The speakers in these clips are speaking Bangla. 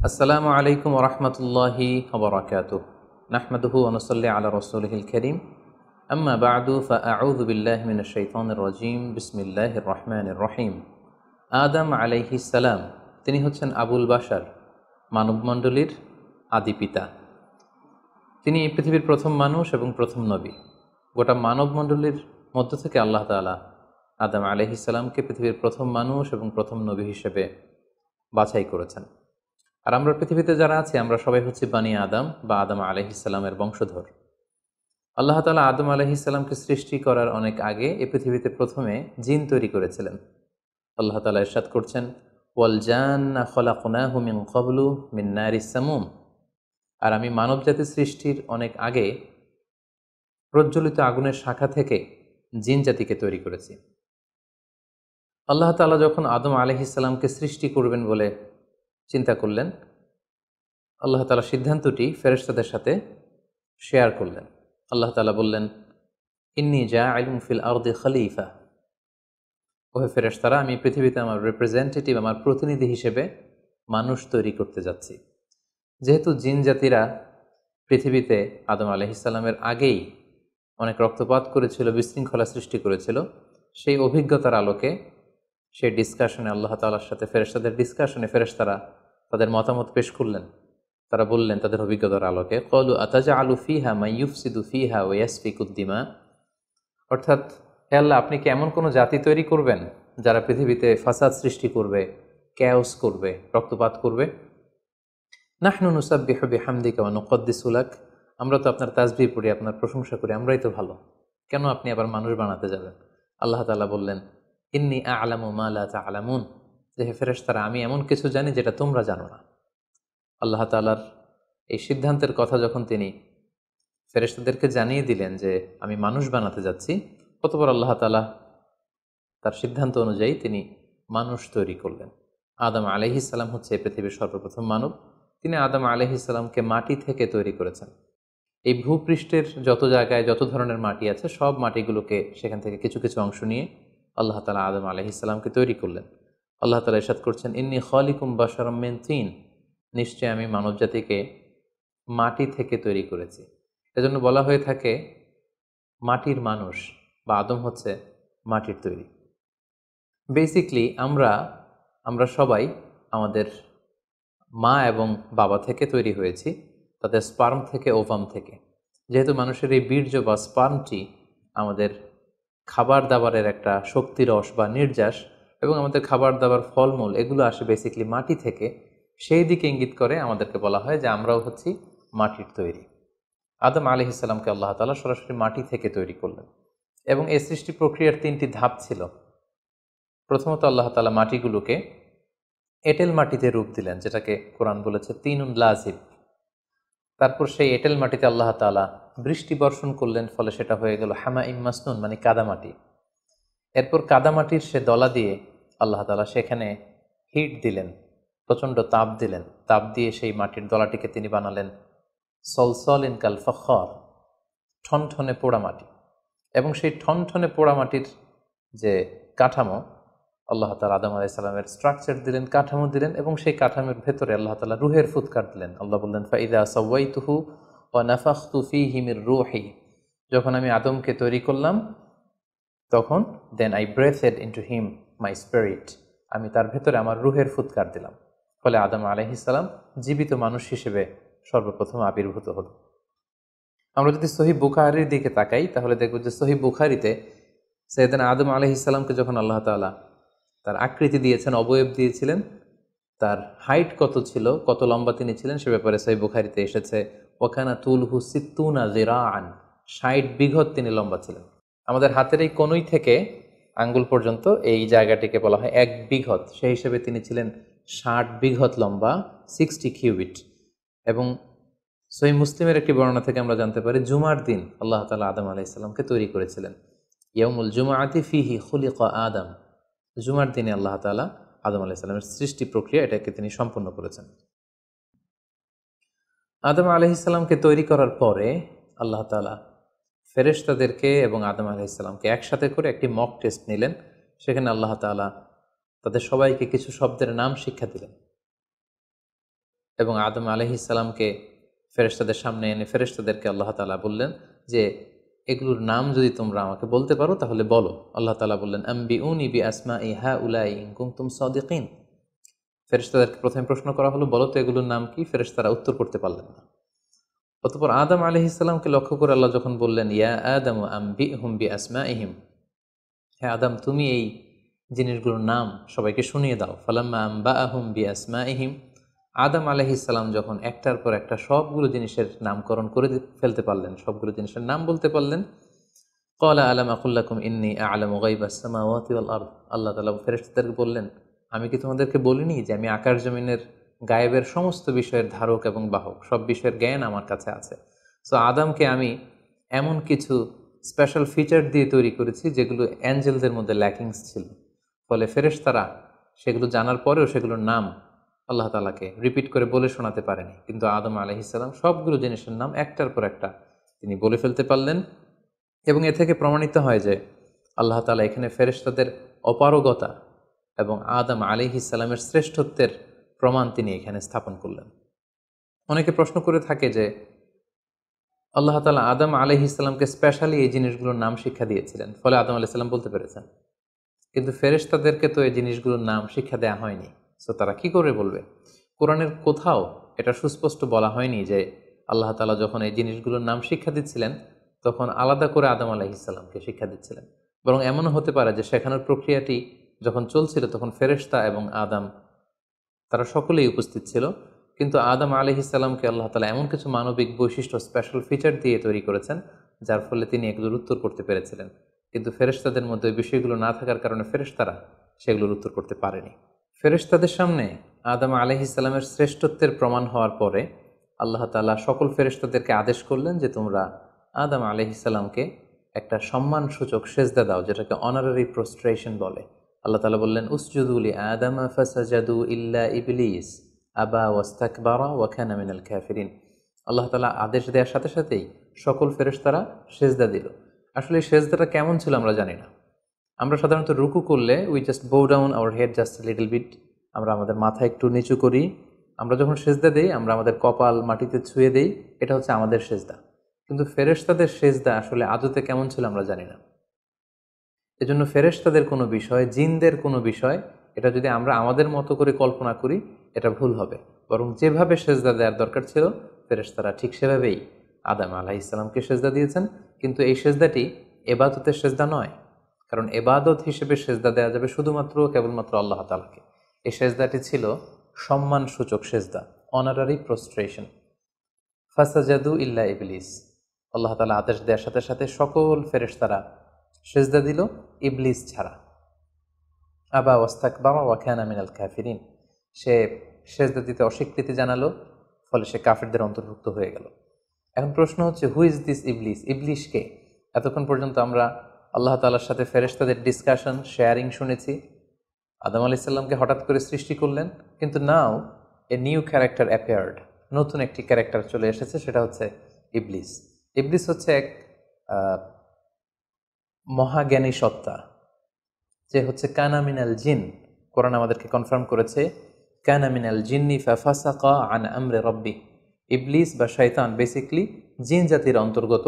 আসসালামু আলাইকুম ওরহমতুল্লাহি ওবরাকাতুহ। নাহমাদুহু ওয়া নুসাল্লি আলা রাসূলিহিল কারীম। আম্মা বা'দু ফাআউযু বিল্লাহি মিনাশ শাইতানির রাজীম। বিসমিল্লাহির রহমানির রহিম। আদম আলাইহিস সালাম, তিনি হচ্ছেন আবুল বাশার, মানবমণ্ডলীর আদি পিতা। তিনি পৃথিবীর প্রথম মানুষ এবং প্রথম নবী। গোটা মানবমণ্ডলীর মধ্য থেকে আল্লাহ তাআলা আদম আলাইহিস সালামকে পৃথিবীর প্রথম মানুষ এবং প্রথম নবী হিসেবে বাছাই করেছেন। আর আমরা পৃথিবীতে যারা আছি আমরা সবাই হচ্ছি বানি আদম বা আদম আলাইহিসসালামের বংশধর। আল্লাহ তাআলা আদম আলাইহিসসালামকে সৃষ্টি করার অনেক আগে এই পৃথিবীতে প্রথমে জিন তৈরি করেছিলেন। আল্লাহ তাআলা ইরশাদ করছেন, ওয়াল জান্না খলাকনাহু মিন ক্বাবলু মিন নারিস সামুম। আর আমি মানবজাতি সৃষ্টির অনেক আগে প্রজ্বলিত আগুনের শাখা থেকে জিন জাতিকে তৈরি করেছি। আল্লাহ তাআলা যখন আদম আলাইহিসসালামকে সৃষ্টি করবেন বলে চিন্তা করলেন, আল্লাহ তাআলা সিদ্ধান্তটি ফেরেশতাদের সাথে শেয়ার করলেন। আল্লাহ তাআলা বললেন, ইন্নী জাআইলুন ফিল আরদি খলিফা। ওহে ফেরেশতারা, আমি পৃথিবীতে আমার রিপ্রেজেন্টেটিভ, আমার প্রতিনিধি হিসেবে মানুষ তৈরি করতে যাচ্ছি। যেহেতু জিন জাতিরা পৃথিবীতে আদম আলাইহিসসালামের আগেই অনেক রক্তপাত করেছিল, বিশৃঙ্খলা সৃষ্টি করেছিল, সেই অভিজ্ঞতার আলোকে সেই ডিসকাশনে আল্লাহ তাআলার সাথে ফেরেশতাদের ডিসকাশনে ফেরেশতারা তাদের মতামত পেশ করলেন। তারা বললেন তাদের অভিজ্ঞতার আলোকে, ক্বালু আতাজআলু ফিহা মান ইউফসিদু ফিহা ওয়া ইয়াসফিকুদ দিমা। অর্থাৎ, হে আল্লাহ, আপনি কি এমন কোনো জাতি তৈরি করবেন যারা পৃথিবীতে ফাসাদ সৃষ্টি করবে, ক্যাওস করবে, রক্তপাত করবে? নাহনু নুসাব্বিহু বিহামদিকা ওয়া নুকদ্দিসু লাক। আমরা তো আপনার তাসবিহ পড়ি, আপনার প্রশংসা করি, আমরাই তো ভালো, কেন আপনি আবার মানুষ বানাতে যাবেন? আল্লাহ তাআলা বললেন, ইন্নী আ'লামু মা লা তা'লামুন। যে হে ফেরেশতারা, আমি এমন কিছু জানি যেটা তোমরা জানো না। আল্লাহ তাআলার এই সিদ্ধান্তের কথা যখন তিনি ফেরেশতাদেরকে জানিয়ে দিলেন যে আমি মানুষ বানাতে যাচ্ছি, অতঃপর আল্লাহ তাআলা তার সিদ্ধান্ত অনুযায়ী তিনি মানুষ তৈরি করলেন। আদম আলাইহিস সালাম হচ্ছে পৃথিবীর সর্বপ্রথম মানব। তিনি আদম আলাইহিস সালামকে মাটি থেকে তৈরি করেছেন। এই ভূপৃষ্ঠের যত জায়গায় যত ধরনের মাটি আছে, সব মাটিগুলোকে সেখান থেকে কিছু কিছু অংশ নিয়ে আল্লাহ তাআলা আদম আলাইহিস সালামকে তৈরি করলেন। আল্লাহ তাআলা ইরশাদ করছেন, ইন্নী খালিকুম বাশারাম মিন তিন। নিশ্চয় আমি মানবজাতিকে মাটি থেকে তৈরি করেছি। এজন্য বলা হয়ে থাকে মাটির মানুষ, বা আদম হচ্ছে মাটির তৈরি। বেসিকলি আমরা সবাই আমাদের মা এবং বাবা থেকে তৈরি হয়েছি, তাদের স্পার্ম থেকে, ওভাম থেকে। যেহেতু মানুষের এই বীর্য বা স্পার্মটি আমাদের খাবার দাবারের একটা শক্তিরস বা নির্যাস, এবং আমাদের খাবার দাবার ফলমূল এগুলো আসে বেসিকলি মাটি থেকে, সেই দিকে ইঙ্গিত করে আমাদেরকে বলা হয় যে আমরাও হচ্ছি মাটির তৈরি। আদম আলাইহিস সালামকে আল্লাহ তাআলা সরাসরি মাটি থেকে তৈরি করলেন, এবং এই সৃষ্টি প্রক্রিয়ার 3টি ধাপ ছিল। প্রথমত আল্লাহ তাআলা মাটিগুলোকে এঁটেল মাটিতে রূপ দিলেন, যেটাকে কোরআন বলেছে তিনুন লাজিব। তারপর সেই এঁটেল মাটিতে আল্লাহ তাআলা বৃষ্টি বর্ষণ করলেন, ফলে সেটা হয়ে গেল হামাইম মাসনুন, মানে কাদামাটি। এরপর কাদামাটির সে দলা দিয়ে আল্লাহ তাআলা সেখানে হিট দিলেন, প্রচণ্ড তাপ দিলেন। তাপ দিয়ে সেই মাটির দলাটিকে তিনি বানালেন সলসলিন কাল ফখর, ঠনঠনে পোড়ামাটি। এবং সেই ঠনঠনে পোড়ামাটির যে কাঠামো, আল্লাহ তাআলা আদম আলাইহিস সালামের স্ট্রাকচার দিলেন, কাঠামো দিলেন, এবং সেই কাঠামোর ভেতরে আল্লাহ তাআলা রুহের ফুৎকার দিলেন। আল্লাহ বললেন, ফাইদা সাওয়াইতুহু ওয়া নাফাখতু ফীহি মির রূহি। যখন আমি আদমকে তৈরি করলাম, তখন then I breathed into him my spirit. আমি তার ভেতরে আমার রুহের ফুৎকার দিলাম। ফলে আদম আলাইহিস সালাম জীবিত মানুষ হিসেবে সর্বপ্রথম আবির্ভূত হল। আমরা যদি সহিহ বুখারীর দিকে তাকাই, তাহলে দেখব যে সহিহ বুখারীতে সাইয়েদনা আদম আলাইহিস সালামকে যখন আল্লাহ তাআলা তার আকৃতি দিয়েছেন, অবয়ব দিয়েছিলেন, তার হাইট কত ছিল, কত লম্বা তিনি ছিলেন, সে ব্যাপারে সহিহ বুখারীতে এসেছে, ওয়াকানা তুলহু সিত্তুনা যিরাআন, 60 বিঘত তিনি লম্বা ছিলেন। আমাদের হাতের এই কনুই থেকে আঙ্গুল পর্যন্ত এই জায়গাটিকে বলা হয় 1 বিঘত। সেই হিসেবে তিনি ছিলেন 60 বিঘত লম্বা, 60 কিউবিট। এবং সহিহ মুসলিমের একটি বর্ণনা থেকে আমরা জানতে পারি, জুমার দিন আল্লাহ তাআলা আদম আলাইহিস সালামকে তৈরি করেছিলেন। ইয়াউমুল জুমআতি ফিহি খুলিকা আদম। জুমার দিনে আল্লাহ তাআলা আদম আলাইহিস সালামের সৃষ্টি প্রক্রিয়া এটাকে তিনি সম্পন্ন করেছেন। আদম আলাইহিস সালামকে তৈরি করার পরে আল্লাহ তাআলা ফেরেশতাদেরকে এবং আদম আলাইহিস সালামকে একসাথে করে একটি মক টেস্ট নিলেন। সেখানে আল্লাহ তাআলা তাদের সবাইকে কিছু শব্দের নাম শিক্ষা দিলেন। এবং আদম আলাইহিসসালামকে ফেরেশতাদের সামনে এনে ফেরেশতাদেরকে আল্লাহ তাআলা বললেন যে এগুলোর নাম যদি তোমরা আমাকে বলতে পারো তাহলে বলো। আল্লাহ তাআলা বললেন আম্বিউনি বিআসমাই হাউলাই ইন কুনতুম সাদিকিন। ফেরেশতাদেরকে প্রথমে প্রশ্ন করা হলো, বলো তো এগুলোর নাম কি? ফেরেশতারা উত্তর করতে পারলেন না। অতঃপর আদম আলাইহিসসালামকে লক্ষ্য করে আল্লাহ যখন বললেন ইয়া আদম আম্বিহুম বিআসমাইহিম, হে আদম তুমি এই জিনিসগুলোর নাম সবাইকে শুনিয়ে দাও। ফালাম্মা আম্বাআহুম বিআসমাইহিম, আদম আলাইহিসসালাম যখন একটার পর একটা সবগুলো জিনিসের নামকরণ করে ফেলতে পারলেন, সবগুলো জিনিসের নাম বলতে পারলেন, ক্বালা আলাম আকুল লাকুম ইন্নী আ'লামু গায়বাস সামাওয়াতি ওয়াল আরদ, আল্লাহ তাআলা ফেরেশতাদেরকে বললেন আমি কি তোমাদেরকে বলিনি যে আমি আকাশ জমিনের গায়েবের সমস্ত বিষয়ের ধারক এবং বাহক, সব বিষয়ের জ্ঞান আমার কাছে আছে। সো আদমকে আমি এমন কিছু স্পেশাল ফিচার দিয়ে তৈরি করেছি যেগুলো অ্যাঞ্জেলদের মধ্যে ল্যাকিংস ছিল, ফলে ফেরেশতারা সেগুলো জানার পরেও সেগুলোর নাম আল্লাহ তাআলাকে রিপিট করে বলে শোনাতে পারেনি। কিন্তু আদম আলাইহিসসালাম সবগুলো জিনিসের নাম একটার পর একটা তিনি বলে ফেলতে পারলেন। এবং এ থেকে প্রমাণিত হয় যে আল্লাহ তাআলা এখানে ফেরেশতাদের অপারগতা এবং আদম আলাইহিসসালামের শ্রেষ্ঠত্বের প্রমাণ তিনি এখানে স্থাপন করলেন। অনেকে প্রশ্ন করে থাকে যে আল্লাহ তাআলা আদম আলাইহিসসালামকে স্পেশালি এই জিনিসগুলোর নাম শিক্ষা দিয়েছিলেন, ফলে আদম আলাইহিস সালাম বলতে পেরেছেন, কিন্তু ফেরেশতাদেরকে তো এই জিনিসগুলোর নাম শিক্ষা দেওয়া হয়নি। সো তারা কি করে বলবে? কোরআনের কোথাও এটা সুস্পষ্ট বলা হয়নি যে আল্লাহ তাআলা যখন এই জিনিসগুলোর নাম শিক্ষা দিচ্ছিলেন তখন আলাদা করে আদম আলাইহিসসালামকে শিক্ষা দিচ্ছিলেন। বরং এমনও হতে পারে যে শেখানোর প্রক্রিয়াটি যখন চলছিল তখন ফেরেশতা এবং আদম তারা সকলেই উপস্থিত ছিল, কিন্তু আদম আলাইহিসসালামকে আল্লাহ তাআলা এমন কিছু মানবিক বৈশিষ্ট্য স্পেশাল ফিচার দিয়ে তৈরি করেছেন যার ফলে তিনি এগুলোর উত্তর করতে পেরেছিলেন। কিন্তু ফেরেশতাদের মধ্যে ওই বিষয়গুলো না থাকার কারণে ফেরেশতারা সেগুলোর উত্তর করতে পারেনি। ফেরেশতাদের সামনে আদম আলাইহিসসালামের শ্রেষ্ঠত্বের প্রমাণ হওয়ার পরে আল্লাহ তাআলা সকল ফেরেশতাদেরকে আদেশ করলেন যে তোমরা আদম আলাইহিসসালামকে একটা সম্মানসূচক সেজদা দাও, যেটাকে অনারারি প্রস্ট্রেশন বলে। আল্লাহ তাআলা বললেন উসজুদু লি আদম ফাসাজাদু ইল্লা ইবলিস আবা ওয়াস্তাকবারা ওয়া কানা মিনাল কাফিরিন। আল্লাহ তাআলা আদেশ দেওয়ার সাথে সাথেই সকল ফেরেশতারা সেজদা দিল। আসলে এই সেজদাটা কেমন ছিল আমরা জানি না। আমরা সাধারণত রুকু করলে we just bow down our head just little bit, আমরা আমাদের মাথা একটু নিচু করি। আমরা যখন সেজদা দেই আমরা আমাদের কপাল মাটিতে ছুঁয়ে দেই, এটা হচ্ছে আমাদের সেজদা। কিন্তু ফেরেশতাদের সেজদা আসলে আদতে কেমন ছিল আমরা জানি না। এজন্য ফেরেশতাদের কোনো বিষয়, জিনদের কোনো বিষয়, এটা যদি আমরা আমাদের মতো করে কল্পনা করি এটা ভুল হবে। বরং যেভাবে সেজদা দেওয়ার দরকার ছিল ফেরেশতারা ঠিক সেভাবেই আদম আলাইহিসসালামকে সেজদা দিয়েছেন। কিন্তু এই সেজদাটি এবাদতের সেজদা নয়, কারণ এবাদত হিসেবে সেজদা দেওয়া যাবে শুধুমাত্র কেবলমাত্র আল্লাহ তাআলাকে। এই সেজদাটি ছিল সম্মানসূচক সেজদা, অনারারি প্রস্ট্রেশন। ফাসাজাদু ইল্লা ইবলিস, আল্লাহ তাআলা আদেশ দেওয়ার সাথে সাথে সকল ফেরেশতারা সেজদা দিল ইবলিস ছাড়া। আবা ওয়াস্তাকবারা ওয়া কানা মিনাল কাফিরিন, সে সেজদা দিতে অস্বীকৃতি জানালো, ফলে সে কাফিরদের অন্তর্ভুক্ত হয়ে গেল। এখন প্রশ্ন হচ্ছে হু ইজ দিস ইবলিস? ইবলিস কে? এতক্ষণ পর্যন্ত আমরা আল্লাহ তাআলার সাথে ফেরেশতাদের ডিসকাশন, শেয়ারিং শুনেছি। আদম আলাইহিস সালামকে হঠাৎ করে সৃষ্টি করলেন, কিন্তু নাও এ নিউ ক্যারেক্টার অ্যাপিয়ার্ড, নতুন একটি ক্যারেক্টার চলে এসেছে, সেটা হচ্ছে ইবলিস। ইবলিস হচ্ছে এক মহাজ্ঞানী সত্তা, যে হচ্ছে কানা মিনাল জিন। কোরআন আমাদেরকে কনফার্ম করেছে কানা মিনাল জিন্নি ফাফাসাকা আন আমরি রাব্বি। ইবলিস বা শয়তান বেসিকলি জিন জাতির অন্তর্গত।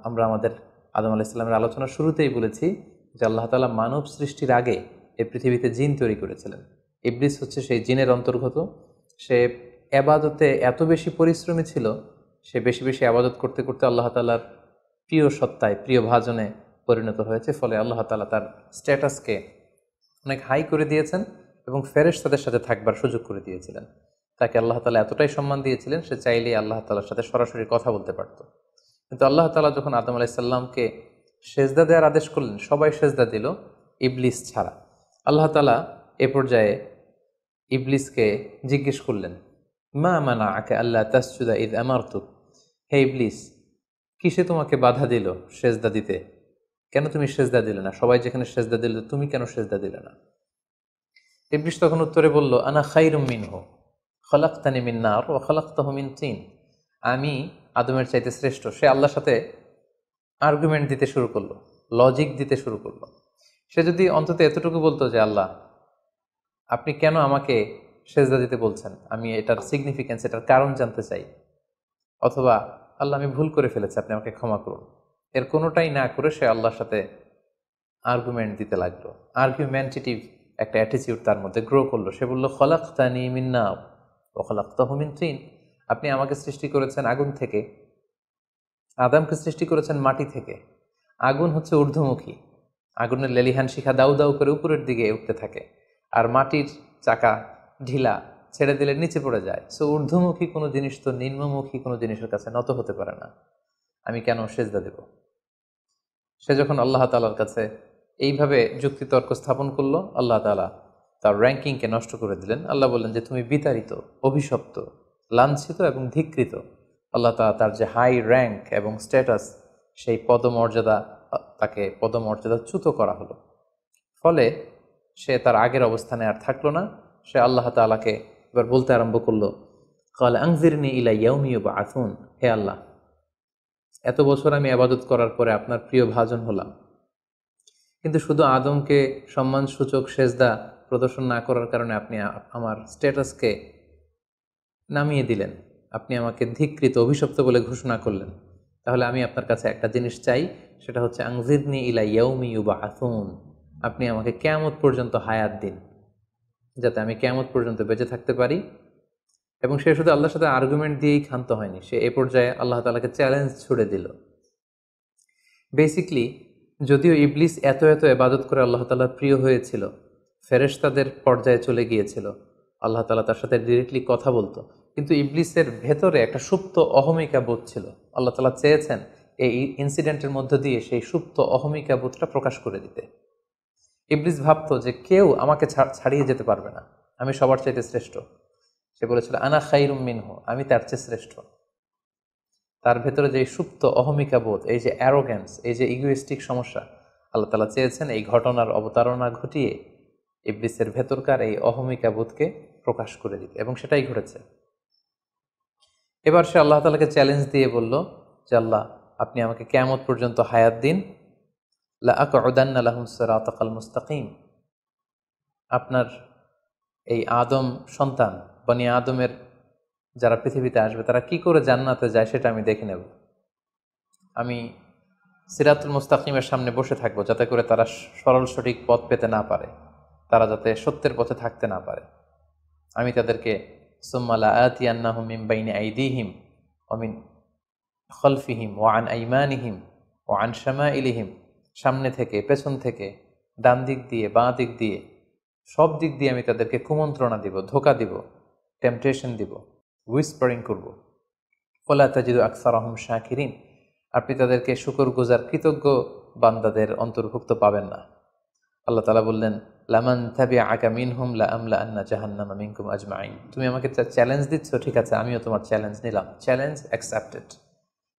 আমরা আমাদের আদম আলাইহিস সালামের আলোচনার শুরুতেই বলেছি যে আল্লাহ তাআলা মানব সৃষ্টির আগে এই পৃথিবীতে জিন তৈরি করেছিলেন। ইবলিস হচ্ছে সেই জিনের অন্তর্গত। সে এবাদতে এত বেশি পরিশ্রমী ছিল, সে বেশি বেশি আবাদত করতে করতে আল্লাহ তাআলার প্রিয় সত্তায়, প্রিয় ভাজনে পরিণত হয়েছে। ফলে আল্লাহ তাআলা তার স্ট্যাটাসকে অনেক হাই করে দিয়েছেন এবং ফেরেশতাদের সাথে থাকবার সুযোগ করে দিয়েছিলেন। তাকে আল্লাহ তাআলা এতটাই সম্মান দিয়েছিলেন, সে চাইলেই আল্লাহ তাআলার সাথে সরাসরি কথা বলতে পারত। কিন্তু আল্লাহ তাআলা যখন আদম আলাইহিস সালামকে সেজদা দেওয়ার আদেশ করলেন, সবাই সেজদা দিল ইবলিস ছাড়া। আল্লাহ তাআলা এ পর্যায়ে ইবলিসকে জিজ্ঞেস করলেন মা মানাআকা আল্লা তাসজুদা ইয আমারতুক, হে ইবলিস কিসে তোমাকে বাধা দিল সেজদা দিতে? কেন তুমি সেজদা দিলে না? সবাই যেখানে সেজদা দিল তুমি কেন সেজদা দিলে না? ইবলিস তখন উত্তরে বলল আনা খায়রুম মিনহু খলাকতানি মিন নার ওয়া খলাকতাহু মিন তিন। আমি আদমের চাইতে শ্রেষ্ঠ। সে আল্লাহর সাথে আর্গুমেন্ট দিতে শুরু করলো, লজিক দিতে শুরু করলো। সে যদি অন্তত এতটুকু বলতো যে আল্লাহ আপনি কেন আমাকে সেজদা দিতে বলছেন, আমি এটার সিগনিফিকেন্স, এটার কারণ জানতে চাই, অথবা আল্লাহ আমি ভুল করে ফেলেছি, আপনি আমাকে ক্ষমা করুন, এর কোনোটাই না করে সে আল্লাহর সাথে আর্গুমেন্ট দিতে লাগলো। আর্গুমেন্টেটিভ একটা অ্যাটিটিউড তার মধ্যে গ্রো করলো। সে বলল, খলাকতানি মিন নার ওয়া খলাকতাহু মিন তিন, আপনি আমাকে সৃষ্টি করেছেন আগুন থেকে, আদমকে সৃষ্টি করেছেন মাটি থেকে। আগুন হচ্ছে ঊর্ধ্বমুখী, আগুনের লেলিহান শিখা দাউ দাউ করে উপরের দিকে উঠতে থাকে, আর মাটির চাকা ঢিলা, ছেড়ে দিলে নিচে পড়ে যায়। সো ঊর্ধ্বমুখী কোনো জিনিস তো নিম্নমুখী কোনো জিনিসের কাছে নত হতে পারে না, আমি কেন সেজদা দেব? সে যখন আল্লাহ তাআলার কাছে এইভাবে যুক্তিতর্ক স্থাপন করলো, আল্লাহ তাআলা তার র্যাঙ্কিংকে নষ্ট করে দিলেন। আল্লাহ বললেন যে তুমি বিতাড়িত, অভিশপ্ত, লাঞ্ছিত এবং ধিক্কৃত। আল্লাহ তাআলা তার যে হাই র্যাঙ্ক এবং স্ট্যাটাস, সেই পদমর্যাদা, তাকে পদমর্যাদাচ্যুত করা হলো। ফলে সে তার আগের অবস্থানে আর থাকলো না। সে আল্লাহ তাআলাকে এবার বলতে আরম্ভ করলো, ক্বালা আনজিরনি ইলা ইয়াউমি ইউবআসুন, হে আল্লাহ, এত বছর আমি ইবাদত করার পরে আপনার প্রিয় ভাজন হলাম, কিন্তু শুধু আদমকে সম্মানসূচক সেজদা প্রদর্শন না করার কারণে আপনি আমার স্ট্যাটাসকে নামিয়ে দিলেন, আপনি আমাকে ধিক্কৃত, অভিশপ্ত বলে ঘোষণা করলেন। তাহলে আমি আপনার কাছে একটা জিনিস চাই, সেটা হচ্ছে আনজিরনি ইলা ইয়াউমি ইউবআসুন, আপনি আমাকে কিয়ামত পর্যন্ত হায়াত দিন, যাতে আমি কিয়ামত পর্যন্ত বেঁচে থাকতে পারি। এবং সে শুধু আল্লাহর সাথে আর্গুমেন্ট দিয়েই ক্ষান্ত হয়নি, সে এ পর্যায়ে আল্লাহ তাআলাকে চ্যালেঞ্জ ছুড়ে দিল। বেসিকলি যদিও ইবলিস এত এত ইবাদত করে আল্লাহ তাআলার প্রিয় হয়েছিল, ফেরেশতাদের পর্যায়ে চলে গিয়েছিল, আল্লাহ তাআলা তার সাথে ডিরেক্টলি কথা বলতো, কিন্তু ইবলিসের ভেতরে একটা সুপ্ত অহমিকা বোধ ছিল। আল্লাহ তাআলা চেয়েছেন এই ইনসিডেন্টের মধ্য দিয়ে সেই সুপ্ত অহমিকা বোধটা প্রকাশ করে দিতে। ইবলিস ভাবতো যে কেউ আমাকে ছাড়িয়ে যেতে পারবে না, আমি সবার চাইতে শ্রেষ্ঠ। সে বলেছিল, আনা খাইরুম মিনহু, আমি তার চেয়ে শ্রেষ্ঠ। তার ভেতরে যে সুপ্ত অহমিকা বোধ, এই যে অ্যারোগ্যান্স, এই যে ইগোইস্টিক সমস্যা, আল্লাহ তাআলা চেয়েছেন এই ঘটনার অবতারণা ঘটিয়ে ইবলিসের ভেতরকার এই অহমিকা বোধকে প্রকাশ করে দিতে, এবং সেটাই ঘটেছে। এবার সে আল্লাহ তাআলাকে চ্যালেঞ্জ দিয়ে বলল যে, আল্লাহ, আপনি আমাকে কিয়ামত পর্যন্ত হায়াত দিন, লা আকউদান্না লাহুম সিরাতাকাল মুস্তাকিম, আপনার এই আদম সন্তান, বনি আদমের যারা পৃথিবীতে আসবে, তারা কি করে জান্নাতে যায় সেটা আমি দেখে নেব। আমি সিরাতুল মুস্তাকিমের সামনে বসে থাকবো, যাতে করে তারা সরল সঠিক পথ পেতে না পারে, তারা যাতে সত্যের পথে থাকতে না পারে। আমি তাদেরকে সুম্মা লাআতিয়ান্নাহুম মিন বাইনি আইদিহিম ওয়া মিন খলফিহিম ওয়া আন আইমানিহিম ওয়া আন শামাইলিহিম, সামনে থেকে, পেছন থেকে, ডান দিক দিয়ে, বাঁ দিক দিয়ে, সব দিক দিয়ে আমি তাদেরকে কুমন্ত্রণা দিব, ধোঁকা দিব, টেম্পটেশন দিব, হুইসপারিং করব। ওয়ালা তাজিদু আকসারাহুম শাকিরিন, আপনি তাদেরকে শুকরগুজার কৃতজ্ঞ বান্দাদের অন্তর্ভুক্ত পাবেন না। আল্লাহ তাআলা বললেন, লামান তাবিআকা মিনহুম লাআমলাআন্না জাহান্নামা মিনকুম আজমাইন, তুমি আমাকে চ্যালেঞ্জ দিচ্ছ, ঠিক আছে, আমিও তোমার চ্যালেঞ্জ নিলাম, চ্যালেঞ্জ অ্যাকসেপ্টেড।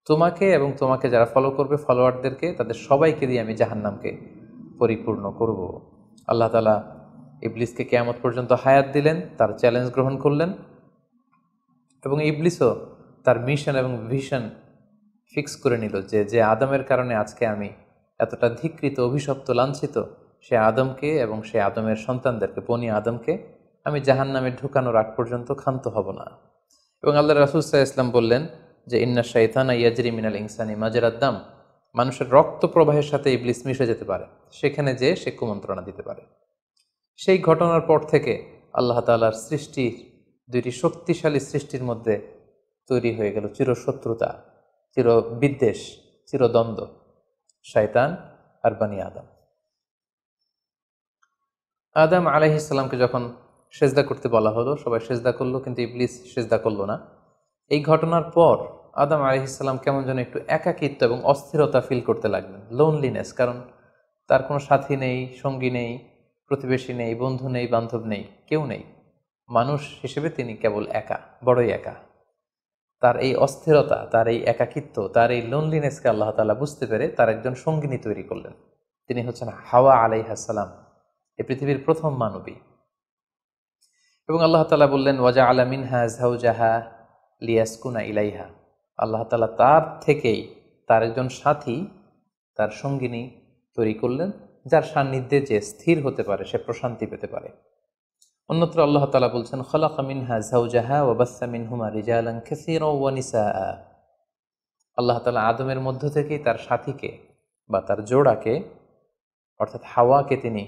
তোমাকে এবং তোমাকে যারা ফলো করবে, ফলোয়ারদেরকে, তাদের সবাইকে দিয়ে আমি জাহান্নামকে পরিপূর্ণ করব। আল্লাহ তাআলা ইবলিসকে কিয়ামত পর্যন্ত হায়াত দিলেন, তার চ্যালেঞ্জ গ্রহণ করলেন, এবং ইবলিসও তার মিশন এবং ভিশন ফিক্স করে নিল যে যে আদমের কারণে আজকে আমি এতটা ধিক্কৃত, অভিশপ্ত, লাঞ্ছিত, সে আদমকে এবং সে আদমের সন্তানদেরকে, বনি আদমকে আমি জাহান্নামে ঢুকানোর আগ পর্যন্ত ক্ষান্ত হব না। এবং আল্লাহ রাসূল সাল্লাল্লাহু আলাইহি ওয়াসাল্লাম বললেন যে, ইন্না শাইতানা ইয়াজরি মিনাল ইনসানি মাজরাদ দাম, মানুষের রক্ত প্রবাহের সাথে ইবলিস মিশে যেতে পারে, সেখানে যে সে কুমন্ত্রণা দিতে পারে। সেই ঘটনার পর থেকে আল্লাহ তাআলার সৃষ্টির, দুইটি শক্তিশালী সৃষ্টির মধ্যে তৈরি হয়ে গেল চিরশত্রুতা, চিরবিদ্বেষ, চিরদ্বন্দ্ব, শয়তান আর বনি আদম। আদম আলাইহিস সালামকে যখন সেজদা করতে বলা হলো, সবাই সেজদা করলো, কিন্তু ইবলিস সেজদা করলো না। এই ঘটনার পর আদম আলাইহিস সালাম কেমন যেন একটু একাকিত্ব এবং অস্থিরতা ফিল করতে লাগলেন, লোনলিনেস, কারণ তার কোনো সাথী নেই, সঙ্গী নেই, প্রতিবেশী নেই, বন্ধু নেই, বান্ধব নেই, কেউ নেই। মানুষ হিসেবে তিনি কেবল একা, বড়ই একা। তার এই অস্থিরতা, তার এই একাকিত্ব, তার এই লোনলিনেসকে আল্লাহ তাআলা বুঝতে পেরে তার একজন সঙ্গিনী তৈরি করলেন। তিনি হচ্ছেন হাওয়া আলাইহিস সালাম, এই পৃথিবীর প্রথম মানবী। এবং আল্লাহ তাআলা বললেন, ওয়াজআলা মিনহা যাওজাহা লিয়াসকুনা ইলাইহা, আল্লাহ তাআলা তার থেকেই তার একজন সাথী, তার সঙ্গিনী তৈরি করলেন, যার সান্নিধ্যে যে স্থির হতে পারে, সে প্রশান্তি পেতে পারে। অন্যত্র আল্লাহ তাআলা বলছেন, খালাকা মিনহা যাওজাহা ওয়া বাসসা মিনহুমা রিজালান কাসীরা ওয়া নিসাআ। আল্লাহ তাআলা আদমের মধ্য থেকেই তার সাথীকে বা তার জোড়াকে অর্থাৎ হাওয়াকে তিনি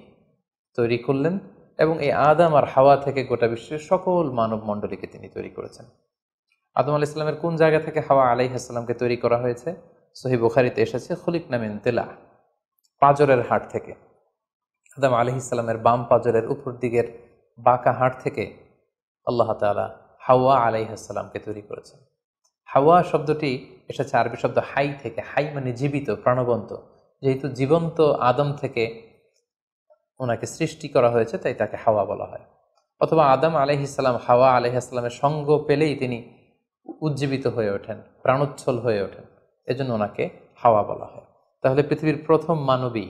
তৈরি করলেন, এবং এই আদম আর হাওয়া থেকে গোটা বিশ্বের সকল মানব মণ্ডলীকে তিনি তৈরি করেছেন। আদম আলাইহিস সালামের কোন জায়গা থেকে হাওয়া আলাইহিস সালামকে তৈরি করা হয়েছে? সহিহ বুখারীতে এসেছে, খুলিকনা মিন তিলা, পাঁজরের হাড় থেকে। আদম আলাইহিস সালামের বাম পাঁজরের উপর দিকের বাঁকা হাড় থেকে আল্লাহ তাআলা হাওয়া আলাইহিস সালামকে তৈরি করেছেন। হাওয়া শব্দটি এসেছে আরবি শব্দ হাই থেকে। হাই মানে জীবিত, প্রাণবন্ত। যেহেতু জীবন্ত আদম থেকে ওনাকে সৃষ্টি করা হয়েছে, তাই তাকে হাওয়া বলা হয়। অথবা আদম আলাইহিস সালাম হাওয়া আলাইহিস সালামের সঙ্গ পেলেই তিনি উজ্জীবিত হয়ে ওঠেন, প্রাণোচ্ছল হয়ে ওঠেন, এজন্য ওনাকে হাওয়া বলা হয়। তাহলে পৃথিবীর প্রথম মানবী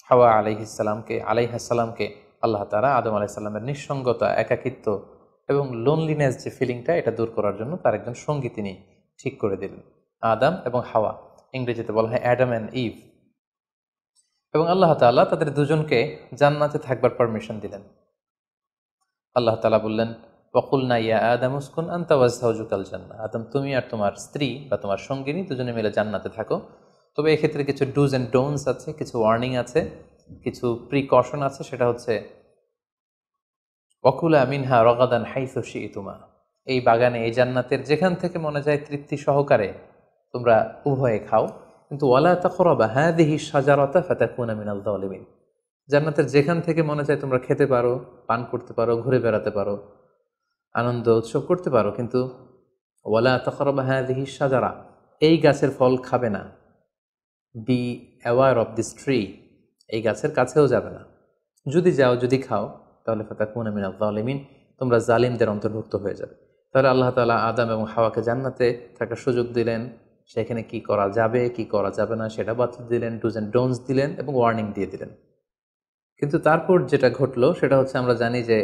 হাওয়া আলাইহিস সালামকে আল্লাহ তাআলা আদম আলাইহিস সালামের নিঃসঙ্গতা, একাকিত্ব এবং লোনলিনেস যে ফিলিংটা, এটা দূর করার জন্য তার একজন সঙ্গী তিনি ঠিক করে দিলেন, আদম এবং হাওয়া। ইংরেজিতে বলা হয় অ্যাডাম অ্যান্ড ইভ। এবং আল্লাহ তাআলা তাদের দুজনকে জান্নাতে থাকবার পারমিশন দিলেন। আল্লাহ তাআলা বললেন, ওয়াকুলনা ইয়া আদম উসকুন আনতা ওয়া যাওজুকাল জান্নাহ। আদম, তুমি আর তোমার স্ত্রী বা তোমার সঙ্গিনী দুজনে মিলে জান্নাতে থাকো। তবে এক্ষেত্রে কিছু ডুজ অ্যান্ড ডোন্টস আছে, কিছু ওয়ার্নিং আছে, কিছু প্রিকশন আছে। সেটা হচ্ছে ওয়াকুলা মিনহা রগাদান হাইসু শিইতুমা। এই বাগানে, এই জান্নাতের যেখান থেকে মনে যায় তৃপ্তি সহকারে তোমরা উভয়ে খাও, কিন্তু ওয়ালা তাকরাবা হাযিহি শাজারাতা ফাতাকুনা মিনাল যালিমিন। জান্নাতের যেখান থেকে মনে চায় তোমরা খেতে পারো, পান করতে পারো, ঘুরে বেড়াতে পারো, আনন্দ উৎসব করতে পারো, কিন্তু ওয়ালা তাকরাবা হাযিহি শাজারা, এই গাছের ফল খাবে না। Be aware of this tree, এই গাছের কাছেও যাবে না। যদি যাও, যদি খাও, তাহলে ফাতাকুনা মিনাল যালিমিন, তোমরা জালিমদের অন্তর্ভুক্ত হয়ে যাবে। তাহলে আল্লাহ তাআলা আদম এবং হাওয়াকে জান্নাতে থাকার সুযোগ দিলেন। সেখানে কি করা যাবে, কি করা যাবে না সেটা বাতলে দিলেন, ডুজ অ্যান্ড ডোন্টস দিলেন এবং ওয়ার্নিং দিয়ে দিলেন। কিন্তু তারপর যেটা ঘটলো সেটা হচ্ছে, আমরা জানি যে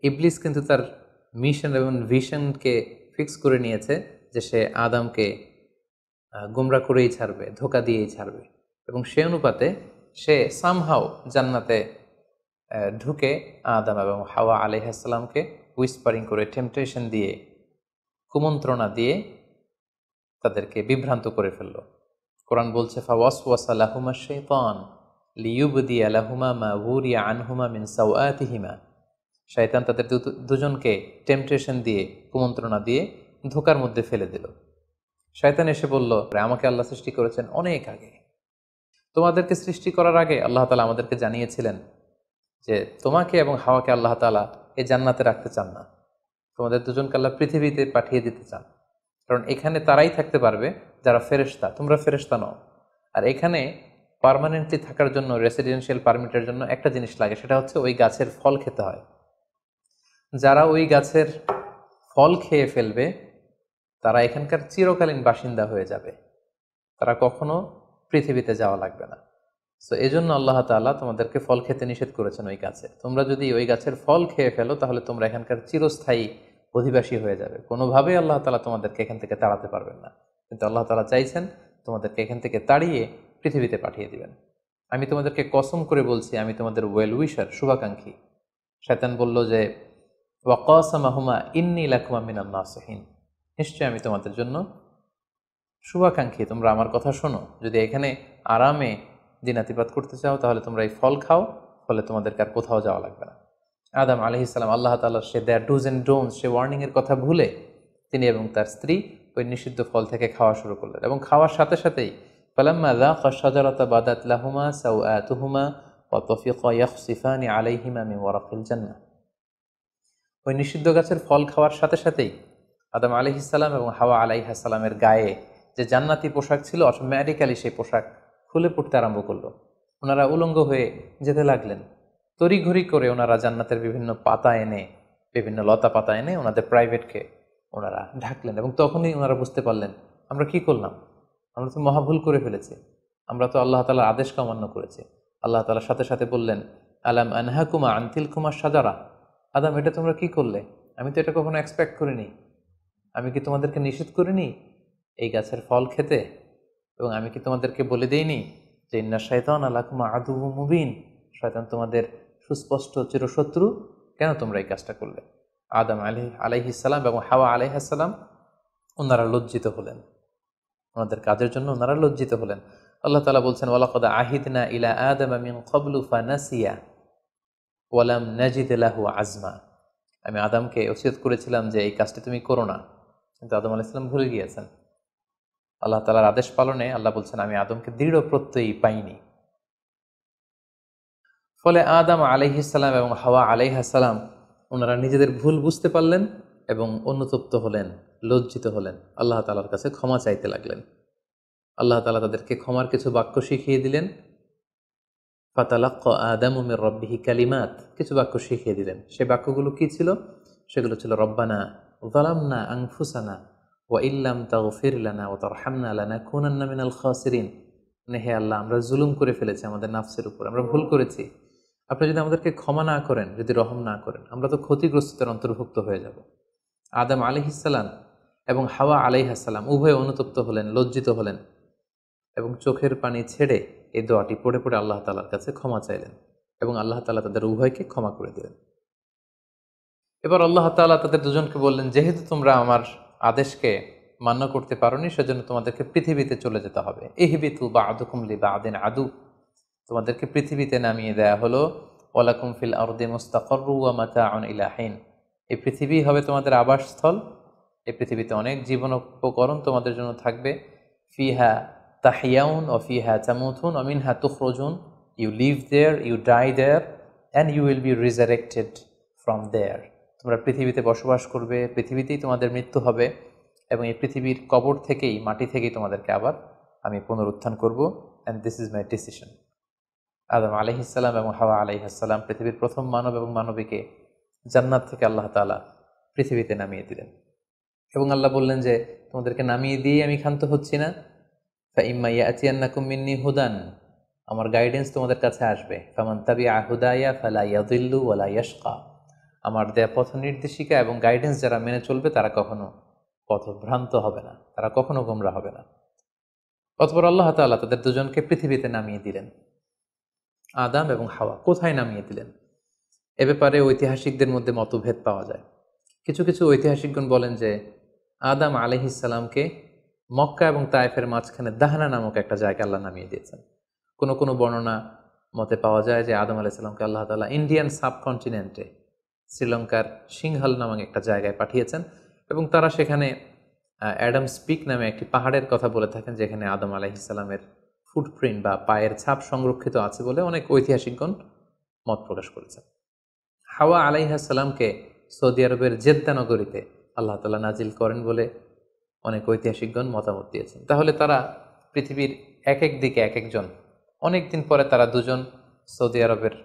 ইবলিস কিন্তু তার মিশন এবং ভিশনকে ফিক্স করে নিয়েছে যে সে আদমকে গুমরা করেই ছাড়বে, ধোকা দিয়েই ছাড়বে। এবং সে অনুপাতে সে সামহাও জান্নাতে ঢুকে আদম এবং হাওয়া আলাইহিস সালামকে উইসপারিং করে, টেম্পটেশন দিয়ে, কুমন্ত্রণা দিয়ে তাদেরকে বিভ্রান্ত করে ফেলল। কোরআন বলছে, ফাওয়াসওয়াসা লাহুমা শাইতান লিইউবদিয়া লাহুমা মা উরিয়া আনহুমা মিন সাওআতিহিমা। শয়তান তাদের দুজনকে টেম্পটেশন দিয়ে, কুমন্ত্রণা দিয়ে ধোকার মধ্যে ফেলে দিল। শয়তান এসে বলল, আমাকে আল্লাহ সৃষ্টি করেছেন অনেক আগে, তোমাদেরকে সৃষ্টি করার আগে আল্লাহ তাআলা আমাদেরকে জানিয়েছিলেন যে তোমাকে এবং হাওয়াকে আল্লাহ তাআলা এই জান্নাতে রাখতে চান না, তোমাদের দুজনকে আল্লাহ পৃথিবীতে পাঠিয়ে দিতে চান। কারণ এখানে তারাই থাকতে পারবে যারা ফেরেশতা, তোমরা ফেরেশতা নও। আর এখানে পার্মানেন্টলি থাকার জন্য, রেসিডেন্সিয়াল পারমিটের জন্য একটা জিনিস লাগে, সেটা হচ্ছে ওই গাছের ফল খেতে হয়। যারা ওই গাছের ফল খেয়ে ফেলবে তারা এখানকার চিরকালীন বাসিন্দা হয়ে যাবে, তারা কখনো পৃথিবীতে যাওয়া লাগবে না। সো এই জন্য আল্লাহ তাআলা তোমাদেরকে ফল খেতে নিষেধ করেছেন ওই গাছে। তোমরা যদি ওই গাছের ফল খেয়ে ফেলো তাহলে তোমরা এখানকার চিরস্থায়ী অধিবাসী হয়ে যাবে। কোনোভাবেই আল্লাহ তাআলা তোমাদেরকে এখান থেকে তাড়াতে পারবেন না। কিন্তু আল্লাহ তাআলা চাইছেন তোমাদেরকে এখান থেকে তাড়িয়ে পৃথিবীতে পাঠিয়ে দিবেন। আমি তোমাদেরকে কসম করে বলছি, আমি তোমাদের ওয়েল উইশার, শুভাকাঙ্ক্ষী। শয়তান বলল যে, ওয়াকাসামাহুমা ইন্নী লাকুমা মিনান নাসিহিন, নিশ্চয়ই আমি তোমাদের জন্য শুভাকাঙ্ক্ষী, তোমরা আমার কথা শোনো। যদি এখানে আরামে দিনাতিপাত করতে চাও তাহলে তোমরা এই ফল খাও, ফলে তোমাদেরকে আর কোথাও যাওয়া লাগবে না। আদম আলাইহিস সালাম আল্লাহ তাআলার সে দেয়ার ডুজ অ্যান্ড ডোন্টস, সে ওয়ার্নিংয়ের কথা ভুলে তিনি এবং তার স্ত্রী ওই নিষিদ্ধ ফল থেকে খাওয়া শুরু করলেন। এবং খাওয়ার সাথে সাথেই ফালাম্মা যাকা শাজারাতা বাদাত লাহুমা সাওআতুহুমা ওয়া তাফিকা ইয়াখসিফানি আলাইহিমা মিন ওয়ারাকিল জান্নাহ। ওই নিষিদ্ধ গাছের ফল খাওয়ার সাথে সাথেই আদম আলাইহিস সালাম এবং হাওয়া আলাইহিস সালামের গায়ে যে জান্নাতি পোশাক ছিল, অটোমেটিক্যালি সেই পোশাক খুলে পড়তে আরম্ভ করলো। ওনারা উলঙ্গ হয়ে যেতে লাগলেন। তড়িঘড়ি করে ওনারা জান্নাতের বিভিন্ন পাতা এনে, বিভিন্ন লতা পাতা এনে ওনাদের প্রাইভেটকে ওনারা ঢাকলেন। এবং তখনই ওনারা বুঝতে পারলেন, আমরা কি করলাম, আমরা তো মহাভুল করে ফেলেছি, আমরা তো আল্লাহ তাআলার আদেশকে অমান্য করেছি। আল্লাহ তাআলার সাথে সাথে বললেন, আলাম আনহাকুমা আন তিলকুমা শাজারা। আদম, এটা তোমরা কি করলে? আমি তো এটা কখনো এক্সপেক্ট করিনি। আমি কি তোমাদেরকে নিষেধ করিনি এই গাছের ফল খেতে? এবং আমি কি তোমাদেরকে বলে দেইনি যে ইন্না শাইতানা লাকুম আদুউম মুবিন, শয়তান তোমাদের সুস্পষ্ট চিরশত্রু? কেন তোমরা এই কাজটা করলে? আদম আলাইহিসসালাম এবং হাওয়া আলাইহিসসালাম ওনারা লজ্জিত হলেন, ওনাদের কাজের জন্য ওনারা লজ্জিত হলেন। আল্লাহ তাআলা বলছেন, ওয়ালাকাদ আহিদনা ইলা আদামা মিন ক্বাবলু ফানাসিয়া ওয়ালাম নাজিদ লাহু আজমা। আমি আদমকে ওসিয়ত করেছিলাম যে এই কাজটি তুমি করো না, কিন্তু আদম আলাইহিস সালাম ভুলে গিয়েছেন। আল্লাহ তাআলার আদেশ পালনে আল্লাহ বলছেন, আমি আদমকে দৃঢ় প্রত্যয়ী পাইনি। ফলে আদম আলাইহিস সালাম এবং হাওয়া আলাইহিস সালাম ওনারা নিজেদের ভুল বুঝতে পারলেন এবং অনুতপ্ত হলেন, লজ্জিত হলেন, আল্লাহ তাআলার কাছে ক্ষমা চাইতে লাগলেন। আল্লাহ তাআলা তাদেরকে ক্ষমার কিছু বাক্য শিখিয়ে দিলেন। ফাতালাক্কা আদামু মির রাব্বিহি কালিমাত, কিছু বাক্য শিখিয়ে দিলেন। সেই বাক্যগুলো কি ছিল? সেগুলো ছিল, রব্বানা যালামনা আনফুসানা ওয়া ইল্লাম তাগফির লানা ওয়া তারহামনা লানাকুনান্না মিনাল খাসিরিন। হে আল্লাহ, আমরা জুলুম করে ফেলেছি আমাদের নাফসের উপর, আমরা ভুল করেছি। আপনি যদি আমাদেরকে ক্ষমা না করেন, যদি রহম না করেন, আমরা তো ক্ষতিগ্রস্তদের অন্তর্ভুক্ত হয়ে যাব। আদম আলাইহিস সালাম এবং হাওয়া আলাইহিস সালাম উভয়ে অনুতপ্ত হলেন, লজ্জিত হলেন এবং চোখের পানি ছেড়ে এই দোয়াটি পড়ে পড়ে আল্লাহ তাআলার কাছে ক্ষমা চাইলেন এবং আল্লাহ তাআলা তাদের উভয়কে ক্ষমা করে দিলেন। এবার আল্লাহ তাআলা তাদের দুজনকে বললেন, যেহেতু তোমরা আমার আদেশকে মান্য করতে পারোনি, সেজন্য তোমাদেরকে পৃথিবীতে চলে যেতে হবে। ইহবিতু বা'দুকুম লিবা'দিন আদু, তোমাদেরকে পৃথিবীতে নামিয়ে দেয়া হলো। ওয়ালাকুম ফিল আরদি মুস্তাকাররু ওয়া মাতাউন ইলা হিন, এই পৃথিবী হবে তোমাদের আবাসস্থল। এই পৃথিবীতে অনেক জীবন উপকরণ তোমাদের জন্য থাকবে। ফিহা তাহিয়াউন ও ফিহা তামুতুন ও মিনহা তুখরুজুন, you live there, you die there, and you will be resurrected from there. তোমরা পৃথিবীতে বসবাস করবে, পৃথিবীতেই তোমাদের মৃত্যু হবে এবং এই পৃথিবীর কবর থেকেই, মাটি থেকেই তোমাদেরকে আবার আমি পুনরুত্থান করব। And this is my decision. Adam আলাইহিস সালাম এবং হাওয়া আলাইহিস সালাম পৃথিবীর প্রথম মানব এবং মানবীকে জান্নাত থেকে আল্লাহ তাআলা পৃথিবীতে নামিয়ে দিলেন এবং আল্লাহ বললেন যে তোমাদেরকে নামিয়ে দিয়ে আমি ক্ষান্ত হচ্ছি না। ফাইম্মা ইয়াতিয়ান্নাকুম মিন্নি হুদান, আমার গাইডেন্স তোমাদের কাছে আসবে। ফামান তাবিআ হুদায়া ফালা ইয়াযিল্লু ওয়ালা ইয়াশকা, আমার দেয়া পথ নির্দেশিকা এবং গাইডেন্স যারা মেনে চলবে তারা কখনো পথভ্রান্ত হবে না, তারা কখনো গোমরা হবে না। অতঃপর আল্লাহ তাআলা তাদের দুজনকে পৃথিবীতে নামিয়ে দিলেন। আদম এবং হাওয়া কোথায় নামিয়ে দিলেন, এ ব্যাপারে ঐতিহাসিকদের মধ্যে মতভেদ পাওয়া যায়। কিছু কিছু ঐতিহাসিকগণ বলেন যে আদম আলাইহিস সালামকে মক্কা এবং তায়েফের মাঝখানে দাহনা নামক একটা জায়গা আল্লাহ নামিয়ে দিয়েছেন। কোনো কোনো বর্ণনা মতে পাওয়া যায় যে আদম আলাইহিস সালামকে আল্লাহ তাআলা ইন্ডিয়ান সাবকন্টিনেন্টে শ্রীলঙ্কার সিংহাল নামক একটা জায়গায় পাঠিয়েছেন এবং তারা সেখানে অ্যাডামস পিক নামে একটি পাহাড়ের কথা বলে থাকেন, যেখানে আদম আলাইহিস সালামের ফুটপ্রিন্ট বা পায়ের ছাপ সংরক্ষিত আছে বলে অনেক ঐতিহাসিকগণ মত প্রকাশ করেছেন। হাওয়া আলাইহিস সালামকে সৌদি আরবের জেদ্দা নগরীতে আল্লাহ তাআলা নাজিল করেন বলে অনেক ঐতিহাসিকগণ মতামত দিয়েছেন। তাহলে তারা পৃথিবীর এক এক দিকে এক একজন, অনেক দিন পরে তারা দুজন সৌদি আরবের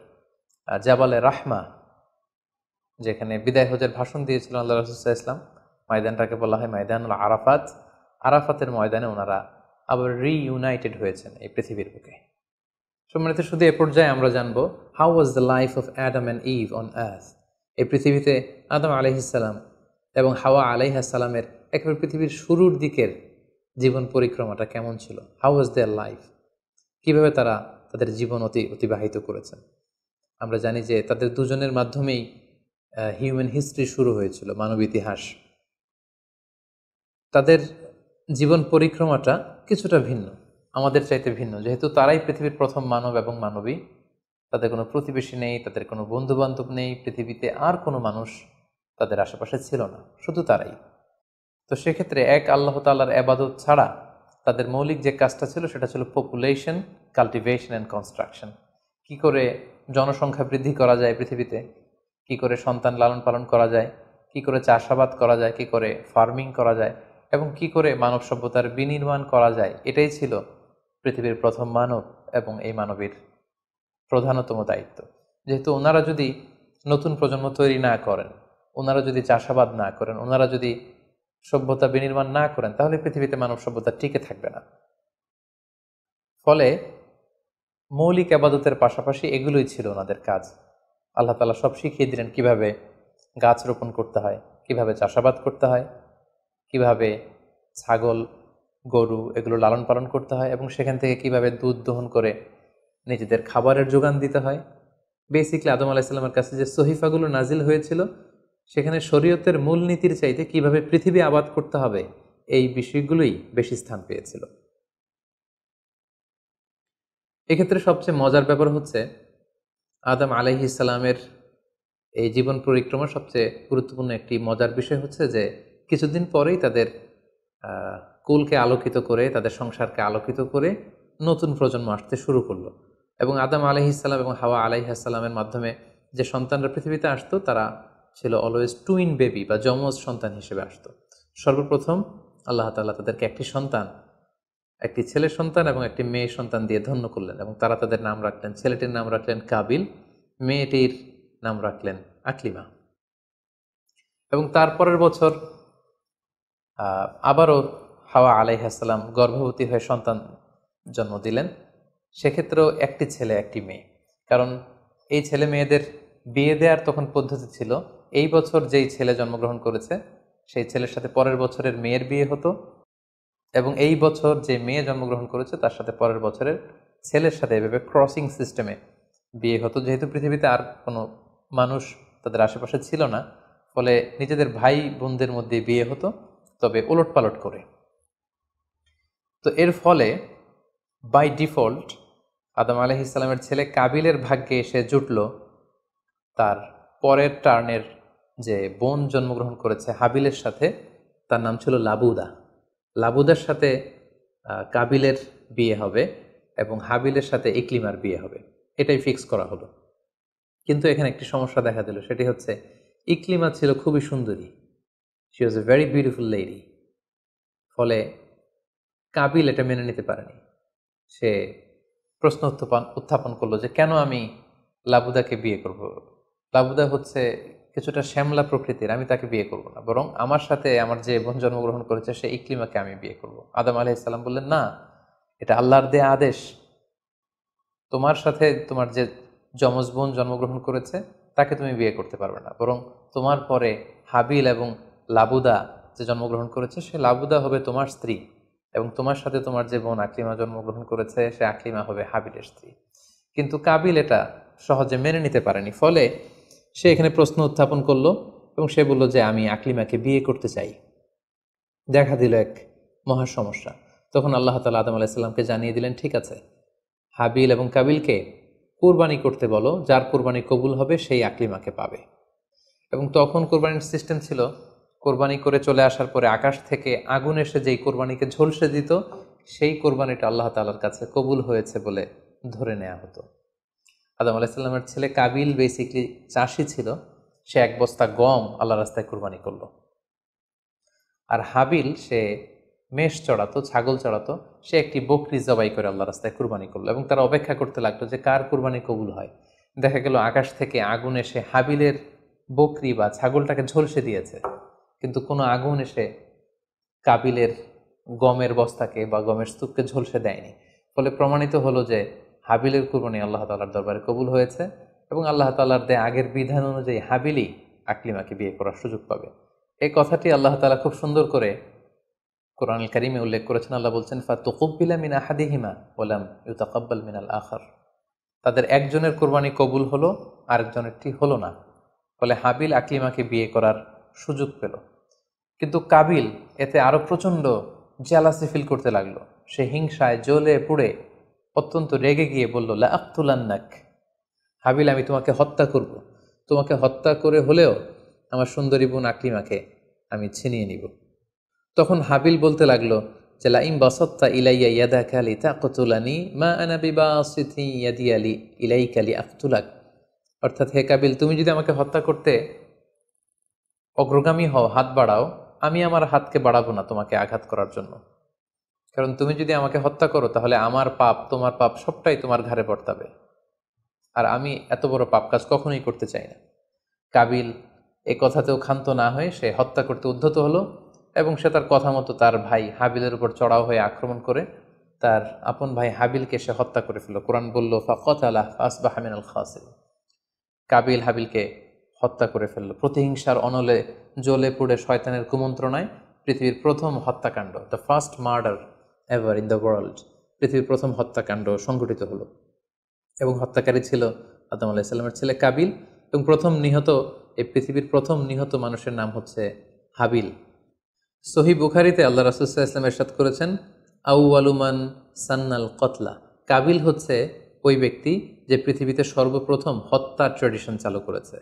জাবালে রাহমা, যেখানে বিদায় হজের ভাষণ দিয়েছিলেন আল্লাহ রাসূল সাল্লাল্লাহু আলাইহি ওয়াসাল্লাম, ময়দানটাকে বলা হয় ময়দানুল আরাফাত, আরাফাতের ময়দানে ওনারা আবার রিইউনাইটেড হয়েছেন এই পৃথিবীর বুকে। সম্মানিত, শুধু এ পর্যায়ে আমরা জানবো how was the life of Adam and Eve on earth. এই পৃথিবীতে আদম আলাইহিস সালাম এবং হাওয়া আলাইহিস সালামের একেবারে পৃথিবীর শুরুর দিকের জীবন পরিক্রমাটা কেমন ছিল, হাউ ওয়াজ দেয়ার লাইফ, কীভাবে তারা তাদের জীবন অতিবাহিত করেছেন। আমরা জানি যে তাদের দুজনের মাধ্যমেই হিউম্যান হিস্ট্রি শুরু হয়েছিল, মানব ইতিহাস। তাদের জীবন পরিক্রমাটা কিছুটা ভিন্ন, আমাদের চাইতে ভিন্ন, যেহেতু তারাই পৃথিবীর প্রথম মানব এবং মানবী। তাদের কোনো প্রতিবেশী নেই, তাদের কোনো বন্ধুবান্ধব নেই, পৃথিবীতে আর কোনো মানুষ তাদের আশেপাশে ছিল না, শুধু তারাই। তো সেক্ষেত্রে এক আল্লাহ তাআলার ইবাদত ছাড়া তাদের মৌলিক যে কাজটা ছিল সেটা ছিল পপুলেশন, কাল্টিভেশন অ্যান্ড কনস্ট্রাকশন। কি করে জনসংখ্যা বৃদ্ধি করা যায় পৃথিবীতে, কি করে সন্তান লালন পালন করা যায়, কি করে চাষাবাদ করা যায়, কি করে ফার্মিং করা যায় এবং কি করে মানব সভ্যতার বিনির্মাণ করা যায়, এটাই ছিল পৃথিবীর প্রথম মানব এবং এই মানবীর প্রধানতম দায়িত্ব। যেহেতু ওনারা যদি নতুন প্রজন্ম তৈরি না করেন, ওনারা যদি চাষাবাদ না করেন, ওনারা যদি সভ্যতা বিনির্মাণ না করেন, তাহলে পৃথিবীতে মানব সভ্যতা টিকে থাকবে না। ফলে মৌলিক ইবাদতের পাশাপাশি এগুলোই ছিল ওনাদের কাজ। আল্লাহ তাআলা সব শিখিয়ে দিলেন কিভাবে গাছ রোপণ করতে হয়, কিভাবে চাষাবাদ করতে হয়, কিভাবে ছাগল গরু এগুলো লালন পালন করতে হয় এবং সেখান থেকে কিভাবে দুধ দহন করে নিজেদের খাবারের যোগান দিতে হয়, বেসিকলি আদম আলাইসাল্লামের কাছে যে সহিফাগুলো নাজিল হয়েছিল সেখানে শরীয়তের মূলনীতির চাইতে কিভাবে পৃথিবী আবাদ করতে হবে এই বিষয়গুলোই বেশি স্থান পেয়েছিল। এক্ষেত্রে সবচেয়ে মজার ব্যাপার হচ্ছে আদম আলাইহিস সালামের এই জীবন পরিক্রমার সবচেয়ে গুরুত্বপূর্ণ একটি মজার বিষয় হচ্ছে যে কিছুদিন পরেই তাদের কুলকে আলোকিত করে, তাদের সংসারকে আলোকিত করে নতুন প্রজন্ম আসতে শুরু করলো। এবং আদম আলাইহিসসালাম এবং হাওয়া আলাইহিসসালামের মাধ্যমে যে সন্তানরা পৃথিবীতে আসতো তারা ছিল অলওয়েজ টুইন বেবি বা যমজ সন্তান হিসেবে আসতো। সর্বপ্রথম আল্লাহ তাআলা তাদেরকে একটি সন্তান, একটি ছেলে সন্তান এবং একটি মেয়ে সন্তান দিয়ে ধন্য করলেন এবং তারা তাদের নাম রাখলেন, ছেলেটির নাম রাখলেন কাবিল, মেয়েটির নাম রাখলেন আকলিমা। এবং তারপরের বছর আবারও হাওয়া আলাইহিসসালাম গর্ভবতী হয়ে সন্তান জন্ম দিলেন। সেক্ষেত্রেও একটি ছেলে একটি মেয়ে, কারণ এই ছেলে মেয়েদের বিয়ে দেওয়ার তখন পদ্ধতি ছিল এই বছর যেই ছেলে জন্মগ্রহণ করেছে সেই ছেলের সাথে পরের বছরের মেয়ের বিয়ে হতো, এবং এই বছর যে মেয়ে জন্মগ্রহণ করেছে তার সাথে পরের বছরের ছেলের সাথে এভাবে ক্রসিং সিস্টেমে বিয়ে হতো। যেহেতু পৃথিবীতে আর কোনো মানুষ তাদের আশেপাশে ছিল না, ফলে নিজেদের ভাই বোনদের মধ্যে বিয়ে হতো, তবে ওলটপালট করে। তো এর ফলে বাই ডিফল্ট আদম আলাইহিসসালামের ছেলে কাবিলের ভাগ্যে এসে জুটল তার পরের টার্নের যে বোন জন্মগ্রহণ করেছে হাবিলের সাথে, তার নাম ছিল লাবুদা। লাবুদার সাথে কাবিলের বিয়ে হবে এবং হাবিলের সাথে ইকলিমার বিয়ে হবে, এটাই ফিক্স করা হলো। কিন্তু এখানে একটি সমস্যা দেখা দিল, সেটি হচ্ছে ইকলিমা ছিল খুবই সুন্দরী, she was a very beautiful lady. ফলে কাবিল এটা মেনে নিতে পারেনি। সে প্রশ্ন উত্থাপন করলো যে কেন আমি লাবুদাকে বিয়ে করব? লাবুদা হচ্ছে কিছুটা শ্যামলা প্রকৃতির, আমি তাকে বিয়ে করব না, বরং আমার সাথে আমার যে বোন জন্মগ্রহণ করেছে সে ইকলিমাকে আমি বিয়ে করব। আদম আলাইহিসসালাম বললেন, না, এটা আল্লাহর দেয়া আদেশ। তোমার সাথে তোমার যে যমজ বোন জন্মগ্রহণ করেছে তাকে তুমি বিয়ে করতে পারবে না, বরং তোমার পরে হাবিল এবং লাবুদা যে জন্মগ্রহণ করেছে সে লাবুদা হবে তোমার স্ত্রী, এবং তোমার সাথে তোমার যে বোন আকলিমা জন্মগ্রহণ করেছে সে আকলিমা হবে হাবিলের স্ত্রী। কিন্তু কাবিল এটা সহজে মেনে নিতে পারেনি, ফলে সে এখানে প্রশ্ন উত্থাপন করলো এবং সে বলল যে আমি আকলিমাকে বিয়ে করতে চাই। দেখা দিল এক মহা সমস্যা। তখন আল্লাহ তাআলা আদম আলাইহিসসালামকে জানিয়ে দিলেন, ঠিক আছে, হাবিল এবং কাবিলকে কোরবানি করতে বলো, যার কোরবানি কবুল হবে সেই আকলিমাকে পাবে। এবং তখন কোরবানির সিস্টেম ছিল কোরবানি করে চলে আসার পরে আকাশ থেকে আগুন এসে যেই কোরবানিকে ঝলসে দিত সেই কোরবানিটা আল্লাহ তাআলার কাছে কবুল হয়েছে বলে ধরে নেওয়া হতো। আদম আলাইহিসসালামের ছেলে কাবিল বেসিকলি চাষি ছিল, সে এক বস্তা গম আল্লাহ রাস্তায় কোরবানি করলো। আর হাবিল সে মেষ চড়াতো, ছাগল চড়াতো, সে একটি বকরি জবাই করে আল্লাহ রাস্তায় কুরবানি করলো এবং তারা অপেক্ষা করতে লাগলো যে কার কুরবানি কবুল হয়। দেখা গেল আকাশ থেকে আগুন এসে হাবিলের বকরি বা ছাগলটাকে ঝলসে দিয়েছে, কিন্তু কোনো আগুন এসে কাবিলের গমের বস্তাকে বা গমের স্তূপকে ঝলসে দেয়নি। ফলে প্রমাণিত হলো যে হাবিলের কুরবানি আল্লাহ তাআলার দরবারে কবুল হয়েছে এবং আল্লাহ তাআলার দেয়া আগের বিধান অনুযায়ী হাবিলই আকলিমাকে বিয়ে করার সুযোগ পাবে। এই কথাটি আল্লাহ তাআলা খুব সুন্দর করে কোরআনুল কারীমে উল্লেখ করেছেন। আল্লাহ বলছেন, ফাতুকুব্বিলা মিন আহাদিহিমা ওয়া লাম ইউতাকাব্বাল মিনাল আখার। তাদের একজনের কোরবানি কবুল হলো, আরেকজনেরটি হলো না। ফলে হাবিল আকলিমাকে বিয়ে করার সুযোগ পেল। কিন্তু কাবিল এতে আরো প্রচণ্ড জেলাসি ফিল করতে লাগলো। সে হিংসায় জ্বলে পুড়ে অত্যন্ত রেগে গিয়ে বলল, লা আক্তুলান্নাক, হাবিল আমি তোমাকে হত্যা করব, তোমাকে হত্যা করে হলেও আমার সুন্দরী বোন আকলিমাকে আমি ছিনিয়ে নিব। তখন হাবিল বলতে লাগলো যে লাইম বাসাত্তা ইলাইয়া ইয়াদাকা লিতাকতুলানি মা আনা বিবাসিতি ইয়াদি আলি ইলাইকা লিআকতুলাক। অর্থাৎ, হে কাবিল, তুমি যদি আমাকে হত্যা করতে অগ্রগামী হও, হাত বাড়াও, আমি আমার হাতকে বাড়াবো না তোমাকে আঘাত করার জন্য। কারণ তুমি যদি আমাকে হত্যা করো তাহলে আমার পাপ, তোমার পাপ সবটাই তোমার ঘাড়ে বর্তাবে, আর আমি এত বড় পাপ কাজ কখনোই করতে চাই না। কাবিল এ কথাতেও ক্ষান্ত না হয়ে সে হত্যা করতে উদ্ধত হলো এবং সে তার কথা মতো তার ভাই হাবিলের উপর চড়াও হয়ে আক্রমণ করে তার আপন ভাই হাবিলকে সে হত্যা করে ফেলল। কোরআন বলল, ফাকাতালা ফাসবাহা মিনাল খাসিরিন। কাবিল হাবিলকে হত্যা করে ফেলল। প্রতিহিংসার অনলে জ্বলে পুড়ে শয়তানের কুমন্ত্রণায় পৃথিবীর প্রথম হত্যাকাণ্ড, the first murder ever in the world, পৃথিবীর প্রথম হত্যাকাণ্ড সংঘটিত হলো এবং হত্যাকারী ছিল আদম আলাইহিসসালামের ছেলে কাবিল, এবং এই পৃথিবীর প্রথম নিহত মানুষের নাম হচ্ছে হাবিল। সহিহ বুখারীতে আল্লাহ রাসূল সাল্লাল্লাহু আলাইহি ওয়াসাল্লাম ইরশাদ করেছেন, আউয়ালু মান সান্নাল কতলা। কাবিল হচ্ছে ওই ব্যক্তি যে পৃথিবীতে সর্বপ্রথম হত্যার ট্র্যাডিশন চালু করেছে।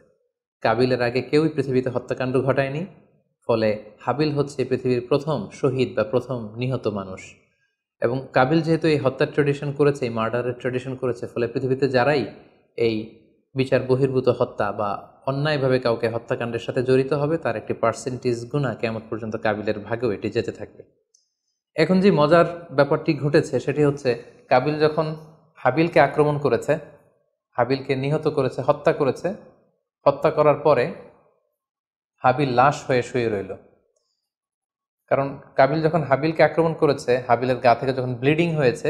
কাবিলের আগে কেউই পৃথিবীতে হত্যাকাণ্ড ঘটায়নি, ফলে হাবিল হচ্ছে পৃথিবীর প্রথম শহীদ বা প্রথম নিহত মানুষ। এবং কাবিল যেহেতু এই হত্যার ট্র্যাডিশন করেছে, এই মার্ডারের ট্র্যাডিশন করেছে, ফলে পৃথিবীতে যারাই এই বিচার বহির্ভূত হত্যা বা অন্যায়ভাবে কাউকে হত্যাকাণ্ডের সাথে জড়িত হবে, তার একটি পার্সেন্টেজ গুণা কিয়ামত পর্যন্ত কাবিলের ভাগেও এটি যেতে থাকবে। এখন যে মজার ব্যাপারটি ঘটেছে সেটি হচ্ছে, কাবিল যখন হাবিলকে আক্রমণ করেছে, হাবিলকে নিহত করেছে, হত্যা করার পরে হাবিল লাশ হয়ে শুয়ে রইল। কারণ কাবিল যখন হাবিলকে আক্রমণ করেছে, হাবিলের গা থেকে যখন ব্লিডিং হয়েছে,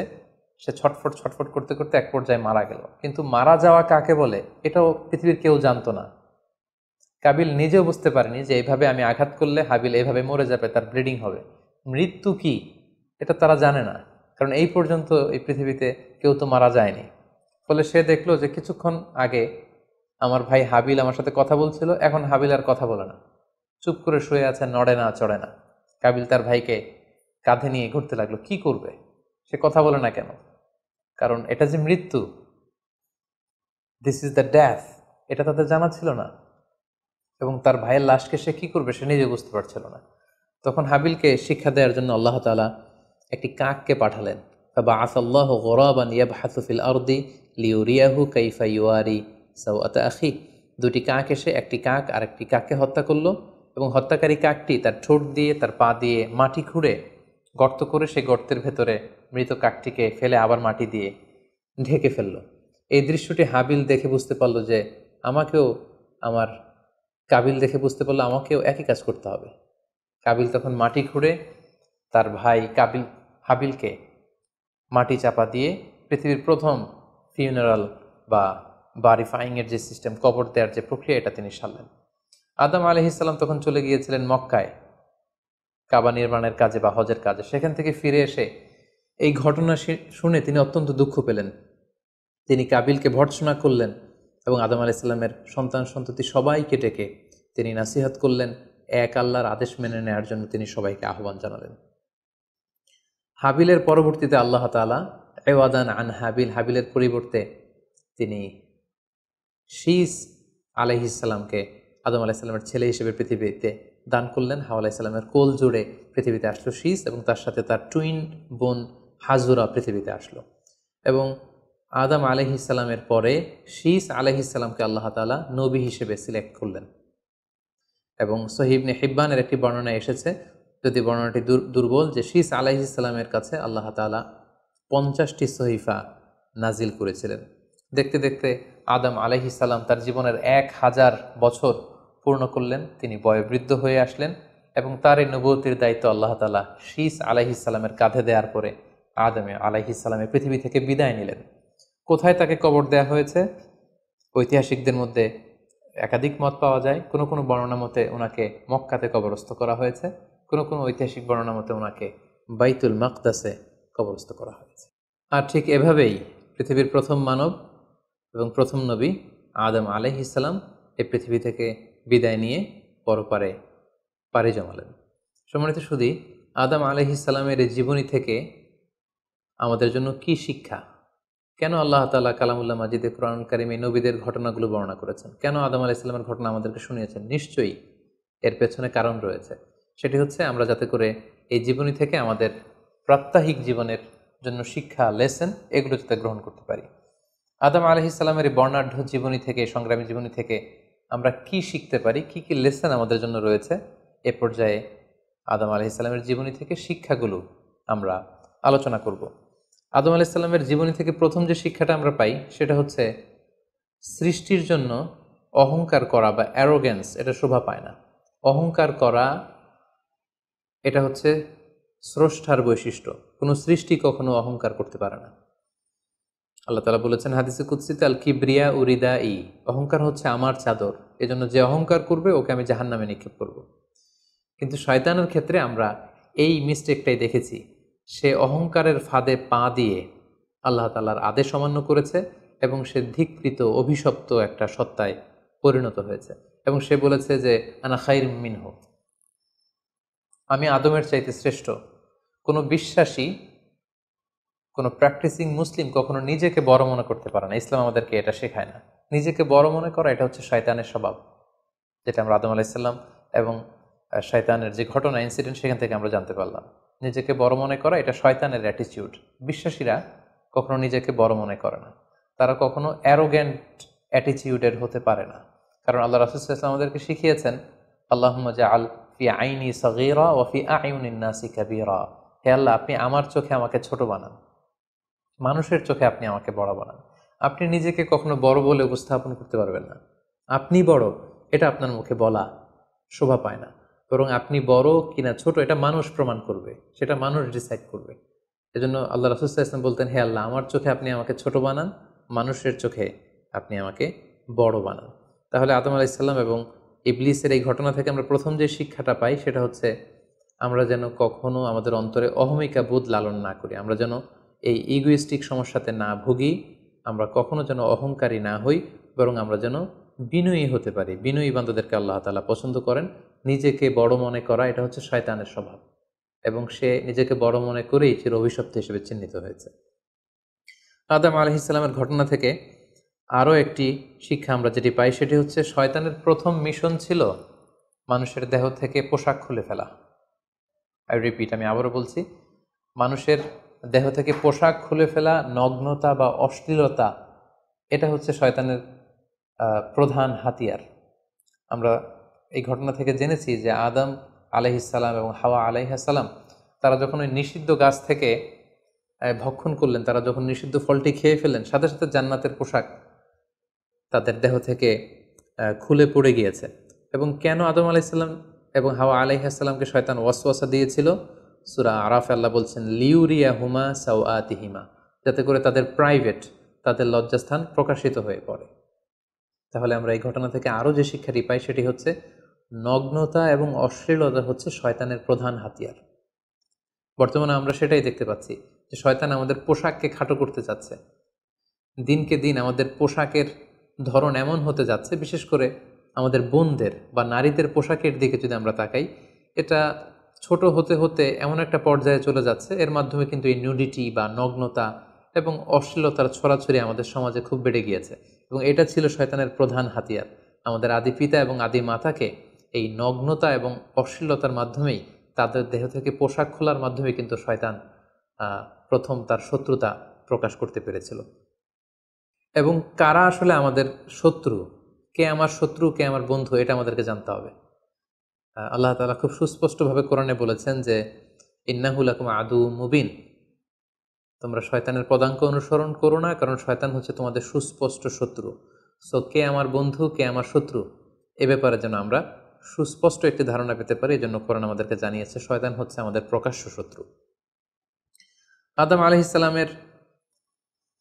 সে ছটফট করতে করতে এক পর্যায়ে মারা গেল। কিন্তু মারা যাওয়া কাকে বলে এটাও পৃথিবীর কেউ জানতো না। কাবিল নিজেও বুঝতে পারেনি যে এইভাবে আমি আঘাত করলে হাবিল এইভাবে মরে যাবে, তার ব্লিডিং হবে। মৃত্যু কি এটা তারা জানে না, কারণ এই পর্যন্ত এই পৃথিবীতে কেউ তো মারা যায়নি। ফলে সে দেখলো যে কিছুক্ষণ আগে আমার ভাই হাবিল আমার সাথে কথা বলছিল, এখন হাবিল আর কথা বলে না, চুপ করে শুয়ে আছে, নড়ে না চড়ে না। কাবিল তার ভাইকে কাঁধে নিয়ে ঘুরতে লাগলো। কি করবে, সে কথা বলে না কেন? কারণ এটা যে মৃত্যু, দিস ইজ দ্য ডেথ, এটা তাদের জানা ছিল না। এবং তার ভাইয়ের লাশকে সে কি করবে সে নিজে বুঝতে পারছিল না। তখন হাবিলকে শিক্ষা দেওয়ার জন্য আল্লাহ তাআলা একটি কাককে পাঠালেন। ফাবাআসাল্লাহু গুরাবান ইয়াবহাসু ফিল আরদি লিউরিয়াহু কাইফা ইউয়ারি সাওআতা আখি। দুটি কাক এসে একটি কাক আর একটি কাককে হত্যা করলো, এবং হত্যাকারী কাকটি তার ঠোঁট দিয়ে তার পা দিয়ে মাটি খুঁড়ে গর্ত করে সেই গর্তের ভেতরে মৃত কাকটিকে ফেলে আবার মাটি দিয়ে ঢেকে ফেলল। এই দৃশ্যটি হাবিল দেখে বুঝতে পারলো যে কাবিল দেখে বুঝতে পারলো আমাকেও একই কাজ করতে হবে। কাবিল তখন মাটি খুঁড়ে তার ভাই হাবিলকে মাটি চাপা দিয়ে পৃথিবীর প্রথম ফিউনারাল বা বারিফাইংয়ের যে সিস্টেম, কবর দেওয়ার যে প্রক্রিয়া, এটা তিনি সারলেন। আদম আলাইহিস সালাম তখন চলে গিয়েছিলেন মক্কায় কাবা নির্মাণের কাজে বা হজের কাজে। সেখান থেকে ফিরে এসে এই ঘটনা শুনে তিনি অত্যন্ত দুঃখ পেলেন। তিনি কাবিলকে ভর্ৎসনা করলেন এবং আদম আলাইহিস সালামের সন্তান সন্ততি সবাইকে ডেকে তিনি নাসিহত করলেন, এক আল্লাহর আদেশ মেনে নেওয়ার জন্য তিনি সবাইকে আহ্বান জানালেন। হাবিলের পরবর্তীতে আল্লাহ তাআলা এওয়াদান আন হাবিলের পরিবর্তে তিনি শীস আলাইহিস সালামকে আদম আলাইহিস সালামের ছেলে হিসেবে পৃথিবীতে দান করলেন। হাওয়া আলাইহিস সালামের কোল জুড়ে পৃথিবীতে আসলো শীস, এবং তার সাথে তার টুইন বোন হাজুরা পৃথিবীতে আসলো। এবং আদম আলাইহিস সালামের পরে শীস আলাইহিস সালামকে আল্লাহ তাআলা নবী হিসেবে সিলেক্ট করলেন। এবং সহিহ ইবনে হিব্বানের একটি বর্ণনা এসেছে, যদি বর্ণনাটি দুর্বল, যে শীস আলাইহিস সালামের কাছে আল্লাহ তাআলা 50টি সহিফা নাজিল করেছিলেন। দেখতে দেখতে আদম আলাইহিস সালাম তার জীবনের 1000 বছর পূর্ণ করলেন। তিনি বয়োবৃদ্ধ হয়ে আসলেন এবং তার এই নবুয়তির দায়িত্ব আল্লাহ তাআলা শীস আলাইহিস সালামের কাঁধে দেওয়ার পরে আদম আলাইহিস সালামের পৃথিবী থেকে বিদায় নিলেন। কোথায় তাকে কবর দেয়া হয়েছে? ঐতিহাসিকদের মধ্যে একাধিক মত পাওয়া যায়। কোনো কোনো বর্ণনা মতে ওনাকে মক্কাতে কবরস্থ করা হয়েছে, কোনো কোনো ঐতিহাসিক বর্ণনা মতে ওনাকে বাইতুল মাকদাসে কবরস্থ করা হয়েছে। আর ঠিক এভাবেই পৃথিবীর প্রথম মানব এবং প্রথম নবী আদম আলাইহিস সালাম এই পৃথিবী থেকে বিদায় নিয়ে পরপারে পাড়ি জমালেন। সম্মানিত সুধী, আদম আলাইহিস সালামের এই জীবনী থেকে আমাদের জন্য কি শিক্ষা? কেন আল্লাহ তাআলা কালামুল্লাহ মাজিদে কুরআনুল কারীমে নবীদের ঘটনাগুলো বর্ণনা করেছেন? কেন আদম আলাইহিস সালামের ঘটনা আমাদেরকে শুনিয়েছেন? নিশ্চয়ই এর পেছনে কারণ রয়েছে। সেটি হচ্ছে আমরা যাতে করে এই জীবনী থেকে আমাদের প্রাত্যহিক জীবনের জন্য শিক্ষা, লেসন, এগুলো যাতে গ্রহণ করতে পারি। আদম আলাইহিস সালামের এই বর্ণাঢ্য জীবনী থেকে, সংগ্রামী জীবনী থেকে আমরা কি শিখতে পারি, কি কি লেসন আমাদের জন্য রয়েছে, এ পর্যায়ে আদম আলাইহিস সালামের জীবনী থেকে শিক্ষাগুলো আমরা আলোচনা করব। আদম আলাইহিস সালামের জীবনী থেকে প্রথম যে শিক্ষাটা আমরা পাই সেটা হচ্ছে সৃষ্টির জন্য অহংকার করা বা অ্যারোগেন্স এটা শোভা পায় না। অহংকার করা এটা হচ্ছে স্রষ্টার বৈশিষ্ট্য। কোনো সৃষ্টি কখনো অহংকার করতে পারে না। আল্লাহ তাআলা বলেছেন হাদিসে কুদসিতে, আল কিবরিয়া উরিদা ই, অহংকার হচ্ছে আমার চাদর, এজন্য যে অহংকার করবে ওকে আমি জাহান্নামে নিক্ষেপ করব। কিন্তু শয়তানের ক্ষেত্রে আমরা এই মিস্টেকটাই দেখেছি। সে অহংকারের ফাঁদে পা দিয়ে আল্লাহ তাআলার আদেশ অমান্য করেছে এবং সে ধিকৃত অভিশপ্ত একটা সত্তায় পরিণত হয়েছে। এবং সে বলেছে যে আনা খাইর মিনহু, আমি আদমের চাইতে শ্রেষ্ঠ। কোনো বিশ্বাসী, কোনো প্র্যাকটিসিং মুসলিম কখনো নিজেকে বড় মনে করতে পারে না। ইসলাম আমাদেরকে এটা শেখায় না। নিজেকে বড় মনে করা এটা হচ্ছে শয়তানের স্বভাব, যেটা আমরা আদম আলাইসাল্লাম এবং শয়তানের যে ঘটনা, ইনসিডেন্ট, সেখান থেকে আমরা জানতে পারলাম। নিজেকে বড় মনে করা এটা শয়তানের অ্যাটিটিউড। বিশ্বাসীরা কখনো নিজেকে বড় মনে করে না, তারা কখনো অ্যারোগ্যান্ট অ্যাটিটিউডের হতে পারে না। কারণ আল্লাহ রাসূল সাল্লাল্লাহু আলাইহি ওয়াসাল্লাম আমাদেরকে শিখিয়েছেন, আল্লাহুম্মা জাআল ফি আইনি সাগীরা ওয়া ফি আ'ইউনিন নাসি কাবীরা, হে আল্লাহ, আপনি আমার চোখে আমাকে ছোট বানান, মানুষের চোখে আপনি আমাকে বড় বানান। আপনি নিজেকে কখনো বড় বলে উপস্থাপন করতে পারবেন না। আপনি বড় এটা আপনার মুখে বলা শোভা পায় না, বরং আপনি বড় কিনা ছোট এটা মানুষ প্রমাণ করবে, সেটা মানুষ ডিসাইড করবে। এজন্য আল্লাহ রাসূল সাল্লাল্লাহু আলাইহি ওয়াসাল্লাম বলতেন, হে আল্লাহ, আমার চোখে আপনি আমাকে ছোট বানান, মানুষের চোখে আপনি আমাকে বড় বানান। তাহলে আদম আলাইহিস সালাম এবং ইবলিসের এই ঘটনা থেকে আমরা প্রথম যে শিক্ষাটা পাই সেটা হচ্ছে আমরা যেন কখনো আমাদের অন্তরে অহমিকা বোধ লালন না করি, আমরা যেন এই ইগোইস্টিক সমস্যাতে না ভুগি, আমরা কখনো যেন অহংকারী না হই, বরং আমরা যেন বিনয়ী হতে পারি। বিনয়ী বান্দাদেরকে আল্লাহ তাআলা পছন্দ করেন। নিজেকে বড় মনে করা এটা হচ্ছে শয়তানের স্বভাব, এবং সে নিজেকে বড় মনে করেই চির অভিশপ্ত হিসেবে চিহ্নিত হয়েছে। আদম আলাইহিস সালামের ঘটনা থেকে আরও একটি শিক্ষা আমরা যেটি পাই সেটি হচ্ছে শয়তানের প্রথম মিশন ছিল মানুষের দেহ থেকে পোশাক খুলে ফেলা। আই রিপিট, আমি আবারও বলছি, মানুষের দেহ থেকে পোশাক খুলে ফেলা, নগ্নতা বা অশ্লীলতা, এটা হচ্ছে শয়তানের প্রধান হাতিয়ার। আমরা এই ঘটনা থেকে জেনেছি যে আদম আলাইহিস সালাম এবং হাওয়া আলাইহিস সালাম তারা যখন ওই নিষিদ্ধ গাছ থেকে ভক্ষণ করলেন, তারা যখন নিষিদ্ধ ফলটি খেয়ে ফেললেন, সাথে সাথে জান্নাতের পোশাক তাদের দেহ থেকে খুলে পড়ে গিয়েছে। এবং কেন আদম আলাইসাল্লাম এবং হাওয়া আলাইহাসাল্লামকে শয়তান ওয়াসওয়াসা দিয়েছিল? সূরা আরাফে আল্লাহ বলছেন, লিউরিয়া হুমা সাওআতিহিমা, যাতে করে তাদের প্রাইভেট, তাদের লজ্জাস্থান প্রকাশিত হয়ে পড়ে। তাহলে আমরা এই ঘটনা থেকে আরও যে শিক্ষাটি পাই সেটি হচ্ছে নগ্নতা এবং অশ্লীলতা হচ্ছে শয়তানের প্রধান হাতিয়ার। বর্তমানে আমরা সেটাই দেখতে পাচ্ছি যে শয়তান আমাদের পোশাককে খাটো করতে চাচ্ছে। দিনকে দিন আমাদের পোশাকের ধরন এমন হতে যাচ্ছে, বিশেষ করে আমাদের বোনদের বা নারীদের পোশাকের দিকে যদি আমরা তাকাই, এটা ছোট হতে হতে এমন একটা পর্যায়ে চলে যাচ্ছে, এর মাধ্যমে কিন্তু এই নিউডিটি বা নগ্নতা এবং অশ্লীলতার ছড়াছড়ি আমাদের সমাজে খুব বেড়ে গিয়েছে। এবং এটা ছিল শয়তানের প্রধান হাতিয়ার। আমাদের আদি পিতা এবং আদি মাতাকে এই নগ্নতা এবং অশ্লীলতার মাধ্যমেই, তাদের দেহ থেকে পোশাক খোলার মাধ্যমে কিন্তু শয়তান প্রথম তার শত্রুতা প্রকাশ করতে পেরেছিল। এবং কারা আসলে আমাদের শত্রু, কে আমার শত্রু, কে আমার বন্ধু, এটা আমাদেরকে জানতে হবে। আল্লাহ তাআলা খুব সুস্পষ্টভাবে কোরআনে বলেছেন যে ইন্নাহু লাকুম আদু মুবিন, তোমরা শয়তানের পদাঙ্ক অনুসরণ করো না, কারণ শয়তান হচ্ছে তোমাদের সুস্পষ্ট শত্রু। সো কে আমার বন্ধু, কে আমার শত্রু, এ ব্যাপারে যেন আমরা সুস্পষ্ট একটি ধারণা পেতে পারি, এই জন্য কোরআন আমাদেরকে জানিয়েছে শয়তান হচ্ছে আমাদের প্রকাশ্য শত্রু। আদম আলাইহিস সালামের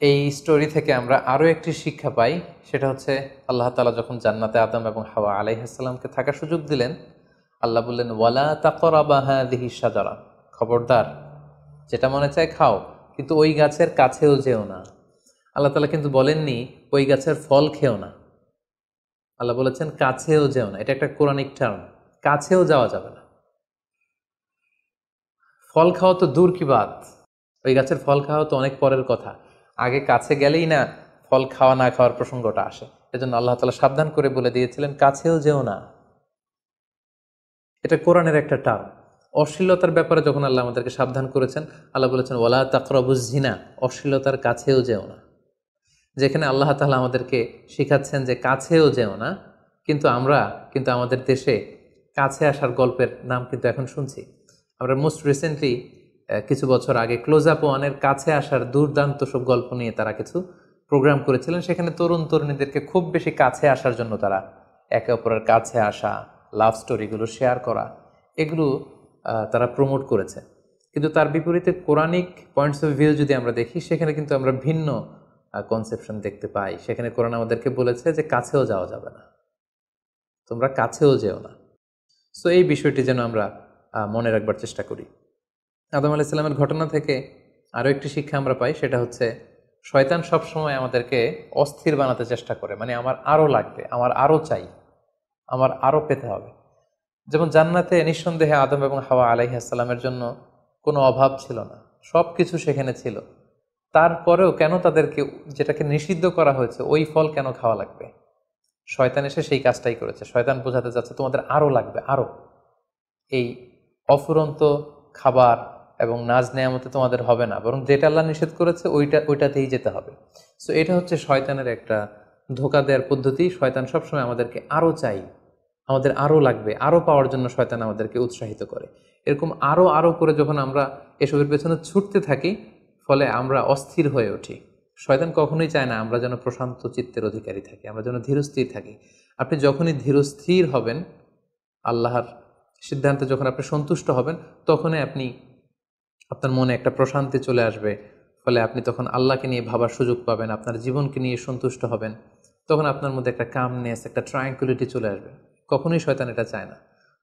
এই স্টোরি থেকে আমরা আরও একটি শিক্ষা পাই, সেটা হচ্ছে আল্লাহ তাআলা যখন জান্নাতে আদম এবং হাওয়া আলাইহিস সালামকে থাকার সুযোগ দিলেন, আল্লাহ বললেন, ওয়ালা তাকরাবা হাযিহি শাজারা, খবরদার, যেটা মনে চায় খাও, কিন্তু ওই গাছের কাছেও যেও না। আল্লাহ তাআলা কিন্তু বলেননি ওই গাছের ফল খেও না, আল্লাহ বলেছেন কাছেও যেও না। এটা একটা কোরআনিক টার্ম, কাছেও যাওয়া যাবে না। ফল খাওয়া তো দূর কি বাত, ওই গাছের ফল খাওয়া তো অনেক পরের কথা, আগে কাছে গেলেই না ফল খাওয়া না খাওয়ার প্রসঙ্গটা আসে। এজন্য আল্লাহ তাআলা সাবধান করে বলে দিয়েছিলেন কাছেও যেও না। এটা কোরআনের একটা টার্ম। অশ্লীলতার ব্যাপারে যখন আল্লাহ আমাদেরকে সাবধান করেছেন, আল্লাহ বলেছেন ওয়ালা তাকরাবুজ জিনা, অশ্লীলতার কাছেও যেও না। যেখানে আল্লাহ তাআলা আমাদেরকে শিখাচ্ছেন যে কাছেও যেও না, কিন্তু আমরা আমাদের দেশে কাছে আসার গল্পের নাম কিন্তু এখন শুনছি। আমরা মোস্ট রিসেন্টলি কিছু বছর আগে ক্লোজ আপ ওয়ানের কাছে আসার দুর্দান্ত সব গল্প নিয়ে তারা কিছু প্রোগ্রাম করেছিলেন। সেখানে তরুণ তরুণীদেরকে খুব বেশি কাছে আসার জন্য তারা একে অপরের কাছে আসা, লাভ স্টোরিগুলো শেয়ার করা, এগুলো তারা প্রমোট করেছে। কিন্তু তার বিপরীতে কোরআনিক পয়েন্টস অফ ভিউ যদি আমরা দেখি, সেখানে কিন্তু আমরা ভিন্ন কনসেপশন দেখতে পাই। সেখানে কোরআন আমাদেরকে বলেছে যে কাছেও যাওয়া যাবে না, তোমরা কাছেও যেও না। সো এই বিষয়টি যেন আমরা মনে রাখবার চেষ্টা করি। আদম আলাইহিস সালামের ঘটনা থেকে আরও একটি শিক্ষা আমরা পাই, সেটা হচ্ছে শয়তান সবসময় আমাদেরকে অস্থির বানাতে চেষ্টা করে, মানে আমার আরও লাগবে, আমার আরও চাই, আমার আরও পেতে হবে। যেমন জান্নাতে নিঃসন্দেহে আদম এবং হাওয়া আলাইহিস সালামের জন্য কোনো অভাব ছিল না, সব কিছু সেখানে ছিল। তারপরেও কেন তাদেরকে যেটাকে নিষিদ্ধ করা হয়েছে ওই ফল কেন খাওয়া লাগবে? শয়তান এসে সেই কাজটাই করেছে। শয়তান বোঝাতে চাচ্ছে তোমাদের আরও লাগবে, আরও। এই অফুরন্ত খাবার এবং নাজ নেয়ামতে তোমাদের হবে না, বরং যেটা আল্লাহ নিষেধ করেছে ওইটাতেই যেতে হবে। সো এটা হচ্ছে শয়তানের একটা ধোঁকা দেওয়ার পদ্ধতি। শয়তান সবসময় আমাদেরকে আরও চাই, আমাদের আরও লাগবে, আরও পাওয়ার জন্য শয়তান আমাদেরকে উৎসাহিত করে। এরকম আরও আরও করে যখন আমরা এসবের পেছনে ছুটতে থাকি, ফলে আমরা অস্থির হয়ে উঠি। শয়তান কখনোই চায় না আমরা যেন প্রশান্ত চিত্তের অধিকারী থাকি, আমরা যেন ধীরস্থির থাকি। আপনি যখনই ধীরস্থির হবেন, আল্লাহর সিদ্ধান্তে যখন আপনি সন্তুষ্ট হবেন, তখনই আপনার মনে একটা প্রশান্তি চলে আসবে। ফলে আপনি তখন আল্লাহকে নিয়ে ভাবার সুযোগ পাবেন, আপনার জীবনকে নিয়ে সন্তুষ্ট হবেন। তখন আপনার মধ্যে একটা কামনেস, একটা ট্রাঙ্কুইলিটি চলে আসবে। কখনোই শয়তান এটা চায় না,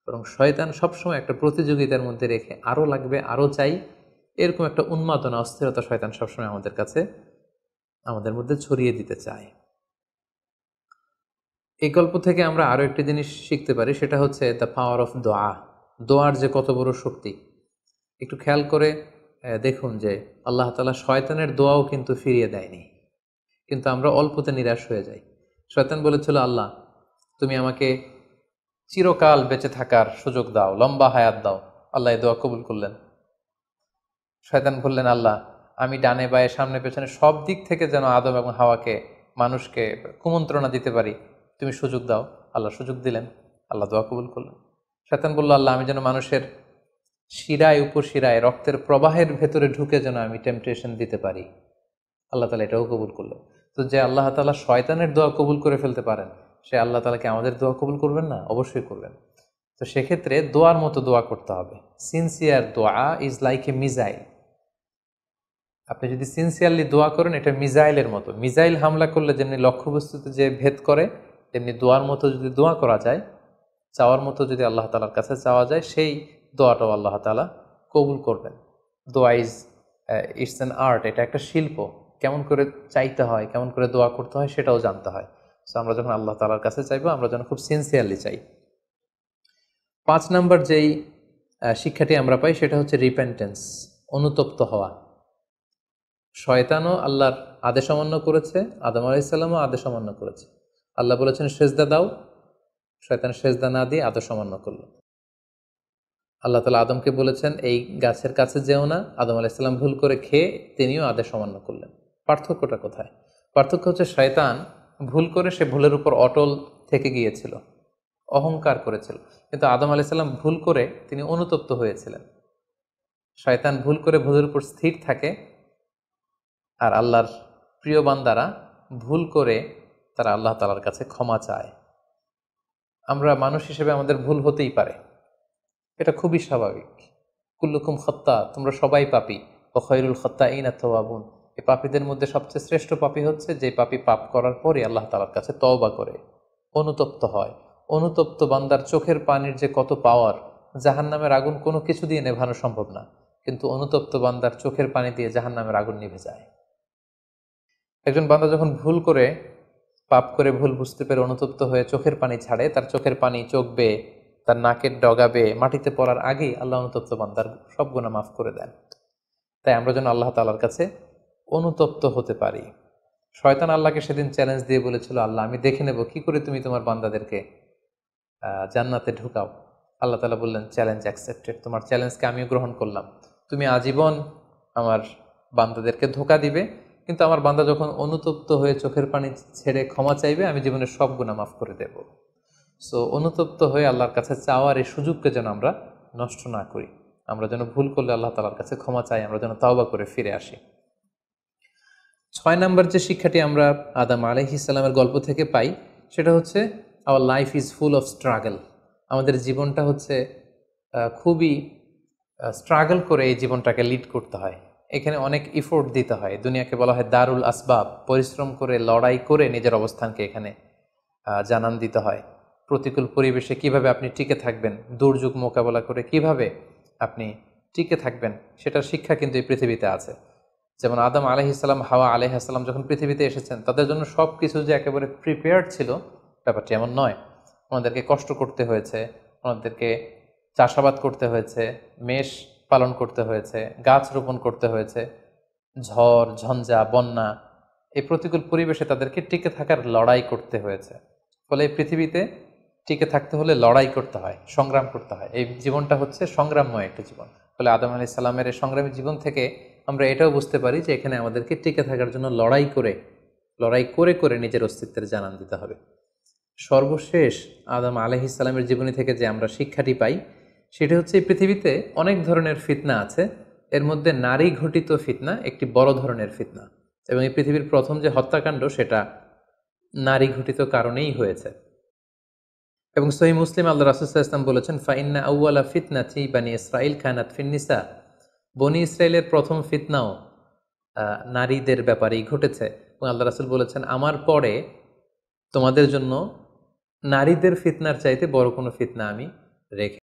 বরং শয়তান সবসময় একটা প্রতিযোগিতার মধ্যে রেখে আরও লাগবে, আরও চাই, এরকম একটা উন্মাদনা, অস্থিরতা শয়তান সবসময় আমাদের মধ্যে ছড়িয়ে দিতে চায়। এই গল্প থেকে আমরা আরও একটি জিনিস শিখতে পারি, সেটা হচ্ছে দ্য পাওয়ার অফ দোয়া। দোয়ার যে কত বড় শক্তি। একটু খেয়াল করে দেখুন যে আল্লাহ তাআলা শয়তানের দোয়াও কিন্তু ফিরিয়ে দেয়নি, কিন্তু আমরা অল্পতে নিরাশ হয়ে যাই। শয়তান বলেছিল, আল্লাহ তুমি আমাকে চিরকাল বেঁচে থাকার সুযোগ দাও, লম্বা হায়াত দাও। আল্লাহ এই দোয়া কবুল করলেন। শয়তান বললেন, আল্লাহ আমি ডানে বায়ে সামনে পেছনে সব দিক থেকে যেন আদম এবং হাওয়াকে, মানুষকে কুমন্ত্রণা দিতে পারি, তুমি সুযোগ দাও। আল্লাহ সুযোগ দিলেন, আল্লাহ দোয়া কবুল করলেন। শয়তান বলল, আল্লাহ আমি যেন মানুষের শিরায় উপশিরায় রক্তের প্রবাহের ভেতরে ঢুকে যেন আমি টেম্পটেশন দিতে পারি। আল্লাহ তাআলা এটাও কবুল করলেন। তো যে আল্লাহ তাআলা শয়তানের দোয়া কবুল করে ফেলতে পারেন, সে আল্লাহ তাআলাকে আমাদের দোয়া কবুল করবেন না? অবশ্যই করবেন। তো সেক্ষেত্রে দোয়ার মতো দোয়া করতে হবে। সিনসিয়ার দোয়া ইজ লাইক এ মিজাইল। আপনি যদি সিনসিয়ারলি দোয়া করেন, এটা মিজাইলের মতো। মিজাইল হামলা করলে যেমনি লক্ষ্যবস্তুতে যে ভেদ করে, তেমনি দোয়ার মতো যদি দোয়া করা যায়, চাওয়ার মতো যদি আল্লাহ তাআলার কাছে চাওয়া যায়, সেই দোয়াটাও আল্লাহ তাআলা কবুল করবেন। দোয়া ইটস অ্যান আর্ট, এটা একটা শিল্প। কেমন করে চাইতে হয়, কেমন করে দোয়া করতে হয়, সেটাও জানতে হয়। সো আমরা যখন আল্লাহ তাআলার কাছে চাইবো, আমরা যেন খুব সিনসিয়ারলি চাই। 5 নাম্বার যেই শিক্ষাটি আমরা পাই, সেটা হচ্ছে রিপেন্টেন্স, অনুতপ্ত হওয়া। শয়তানও আল্লাহর আদেশ অমান্য করেছে, আদম আলাইহিস সালামও আদেশ অমান্য করেছে। আল্লাহ বলেছেন সেজদা দাও, শয়তান সেজদা না দিয়ে আদেশ অমান্য করল। আল্লাহ তাআলা আদমকে বলেছেন এই গাছের কাছে যেও না, আদম আলাইহিস সালাম ভুল করে খেয়ে তিনিও আদেশ অমান্য করলেন। পার্থক্যটা কোথায়? পার্থক্য হচ্ছে শয়তান ভুল করে সে ভুলের উপর অটল থেকে গিয়েছিল, অহংকার করেছিল। কিন্তু আদম আলাইহিস সালাম ভুল করে তিনি অনুতপ্ত হয়েছিলেন। শয়তান ভুল করে ভুলের উপর স্থির থাকে, আর আল্লাহর প্রিয় বান্দারা ভুল করে তারা আল্লাহ তাআলার কাছে ক্ষমা চায়। আমরা মানুষ হিসেবে আমাদের ভুল হতেই পারে, এটা খুবই স্বাভাবিক। কুল্লুকুম খাত্তা, তোমরা সবাই পাপী। ও খৈরুল খাত্তাইনা তাওয়াবুন, এই পাপীদের মধ্যে সবচেয়ে শ্রেষ্ঠ পাপী হচ্ছে যে পাপী পাপ করার পরে আল্লাহ তাআলার কাছে তওবা করে, অনুতপ্ত হয়। অনুতপ্ত বান্দার চোখের পানির যে কত পাওয়ার, জাহান্নামের আগুন কোনো কিছু দিয়ে নেভানো সম্ভব না, কিন্তু অনুতপ্ত বান্দার চোখের পানি দিয়ে জাহান্নামের আগুন নিভে যায়। একজন বান্দা যখন ভুল করে, পাপ করে, ভুল বুঝতে পেরে অনুতপ্ত হয়ে চোখের পানি ছাড়ে, তার চোখের পানি চোখ বেয়ে, তার নাকের ডগা বেয়ে মাটিতে পড়ার আগেই আল্লাহ অনুতপ্ত বান্দার সব গুনাহ মাফ করে দেন। তাই আমরা যেন আল্লাহ তাআলার কাছে অনুতপ্ত হতে পারি। শয়তান আল্লাহকে সেদিন চ্যালেঞ্জ দিয়ে বলেছিল, আল্লাহ আমি দেখে নেব কি করে তুমি তোমার বান্দাদেরকে জান্নাতে ঢুকাও। আল্লাহ তাআলা বললেন, চ্যালেঞ্জ অ্যাকসেপ্টেড, তোমার চ্যালেঞ্জকে আমিও গ্রহণ করলাম। তুমি আজীবন আমার বান্দাদেরকে ধোঁকা দিবে, কিন্তু আমার বান্দা যখন অনুতপ্ত হয়ে চোখের পানি ছেড়ে ক্ষমা চাইবে, আমি জীবনের সব গুনাহ মাফ করে দেব। সো অনুতপ্ত হয়ে আল্লাহর কাছে চাওয়ার এই সুযোগকে যেন আমরা নষ্ট না করি। আমরা যেন ভুল করলে আল্লাহ তাআলার কাছে ক্ষমা চাই, আমরা যেন তাওবা করে ফিরে আসি। 6 নাম্বার যে শিক্ষাটি আমরা আদম আলাইহিস সালামের গল্প থেকে পাই, সেটা হচ্ছে our life is full of struggle. আমাদের জীবনটা হচ্ছে খুবই স্ট্রাগল করে এই জীবনটাকে লিড করতে হয়। এখানে অনেক ইফোর্ট দিতে হয়। দুনিয়াকে বলা হয় দারুল আসবাব, পরিশ্রম করে, লড়াই করে নিজের অবস্থানকে এখানে জানান দিতে হয়। প্রতিকূল পরিবেশে কিভাবে আপনি টিকে থাকবেন, দুর্যোগ মোকাবেলা করে কিভাবে আপনি টিকে থাকবেন, সেটার শিক্ষা কিন্তু এই পৃথিবীতে আছে। যেমন আদম আলাইহিসসালাম, হাওয়া আলাইহিসসালাম যখন পৃথিবীতে এসেছেন, তাদের জন্য সব কিছু যে একেবারে প্রিপেয়ার্ড ছিল, ব্যাপারটি এমন নয়। ওনাদেরকে কষ্ট করতে হয়েছে, ওনাদেরকে চাষাবাদ করতে হয়েছে, মেষ পালন করতে হয়েছে, গাছ রোপণ করতে হয়েছে, ঝড় ঝঞ্ঝা বন্যা, এই প্রতিকূল পরিবেশে তাদেরকে টিকে থাকার লড়াই করতে হয়েছে। ফলে এই পৃথিবীতে টিকে থাকতে হলে লড়াই করতে হয়, সংগ্রাম করতে হয়। এই জীবনটা হচ্ছে সংগ্রামময় একটা জীবন। ফলে আদম আলাইহিস সালামের এই সংগ্রামী জীবন থেকে আমরা এটাও বুঝতে পারি যে এখানে আমাদেরকে টিকে থাকার জন্য লড়াই করে করে নিজের অস্তিত্বের জানান দিতে হবে। সর্বশেষ আদম আলাইহিস সালামের জীবনী থেকে যে আমরা শিক্ষাটি পাই, সেটা হচ্ছে এই পৃথিবীতে অনেক ধরনের ফিতনা আছে, এর মধ্যে নারী ঘটিত ফিতনা একটি বড় ধরনের ফিতনা, এবং এই পৃথিবীর প্রথম যে হত্যাকাণ্ড সেটা নারী ঘটিত কারণেই হয়েছে। এবং সহিহ মুসলিম আল্লাহ রাসূল সাল্লাল্লাহু আলাইহি ওয়াসাল্লাম বলেছেন, ফাইন্না আউওয়ালা ফিতনাতি বানি ইসরাঈল কানাত ফিন নিসা, বনি ইসরায়েলের প্রথম ফিতনাও নারীদের ব্যাপারেই ঘটেছে। এবং আল্লাহ রাসূল বলেছেন, আমার পরে তোমাদের জন্য নারীদের ফিতনার চাইতে বড় কোনো ফিতনা আমি রেখে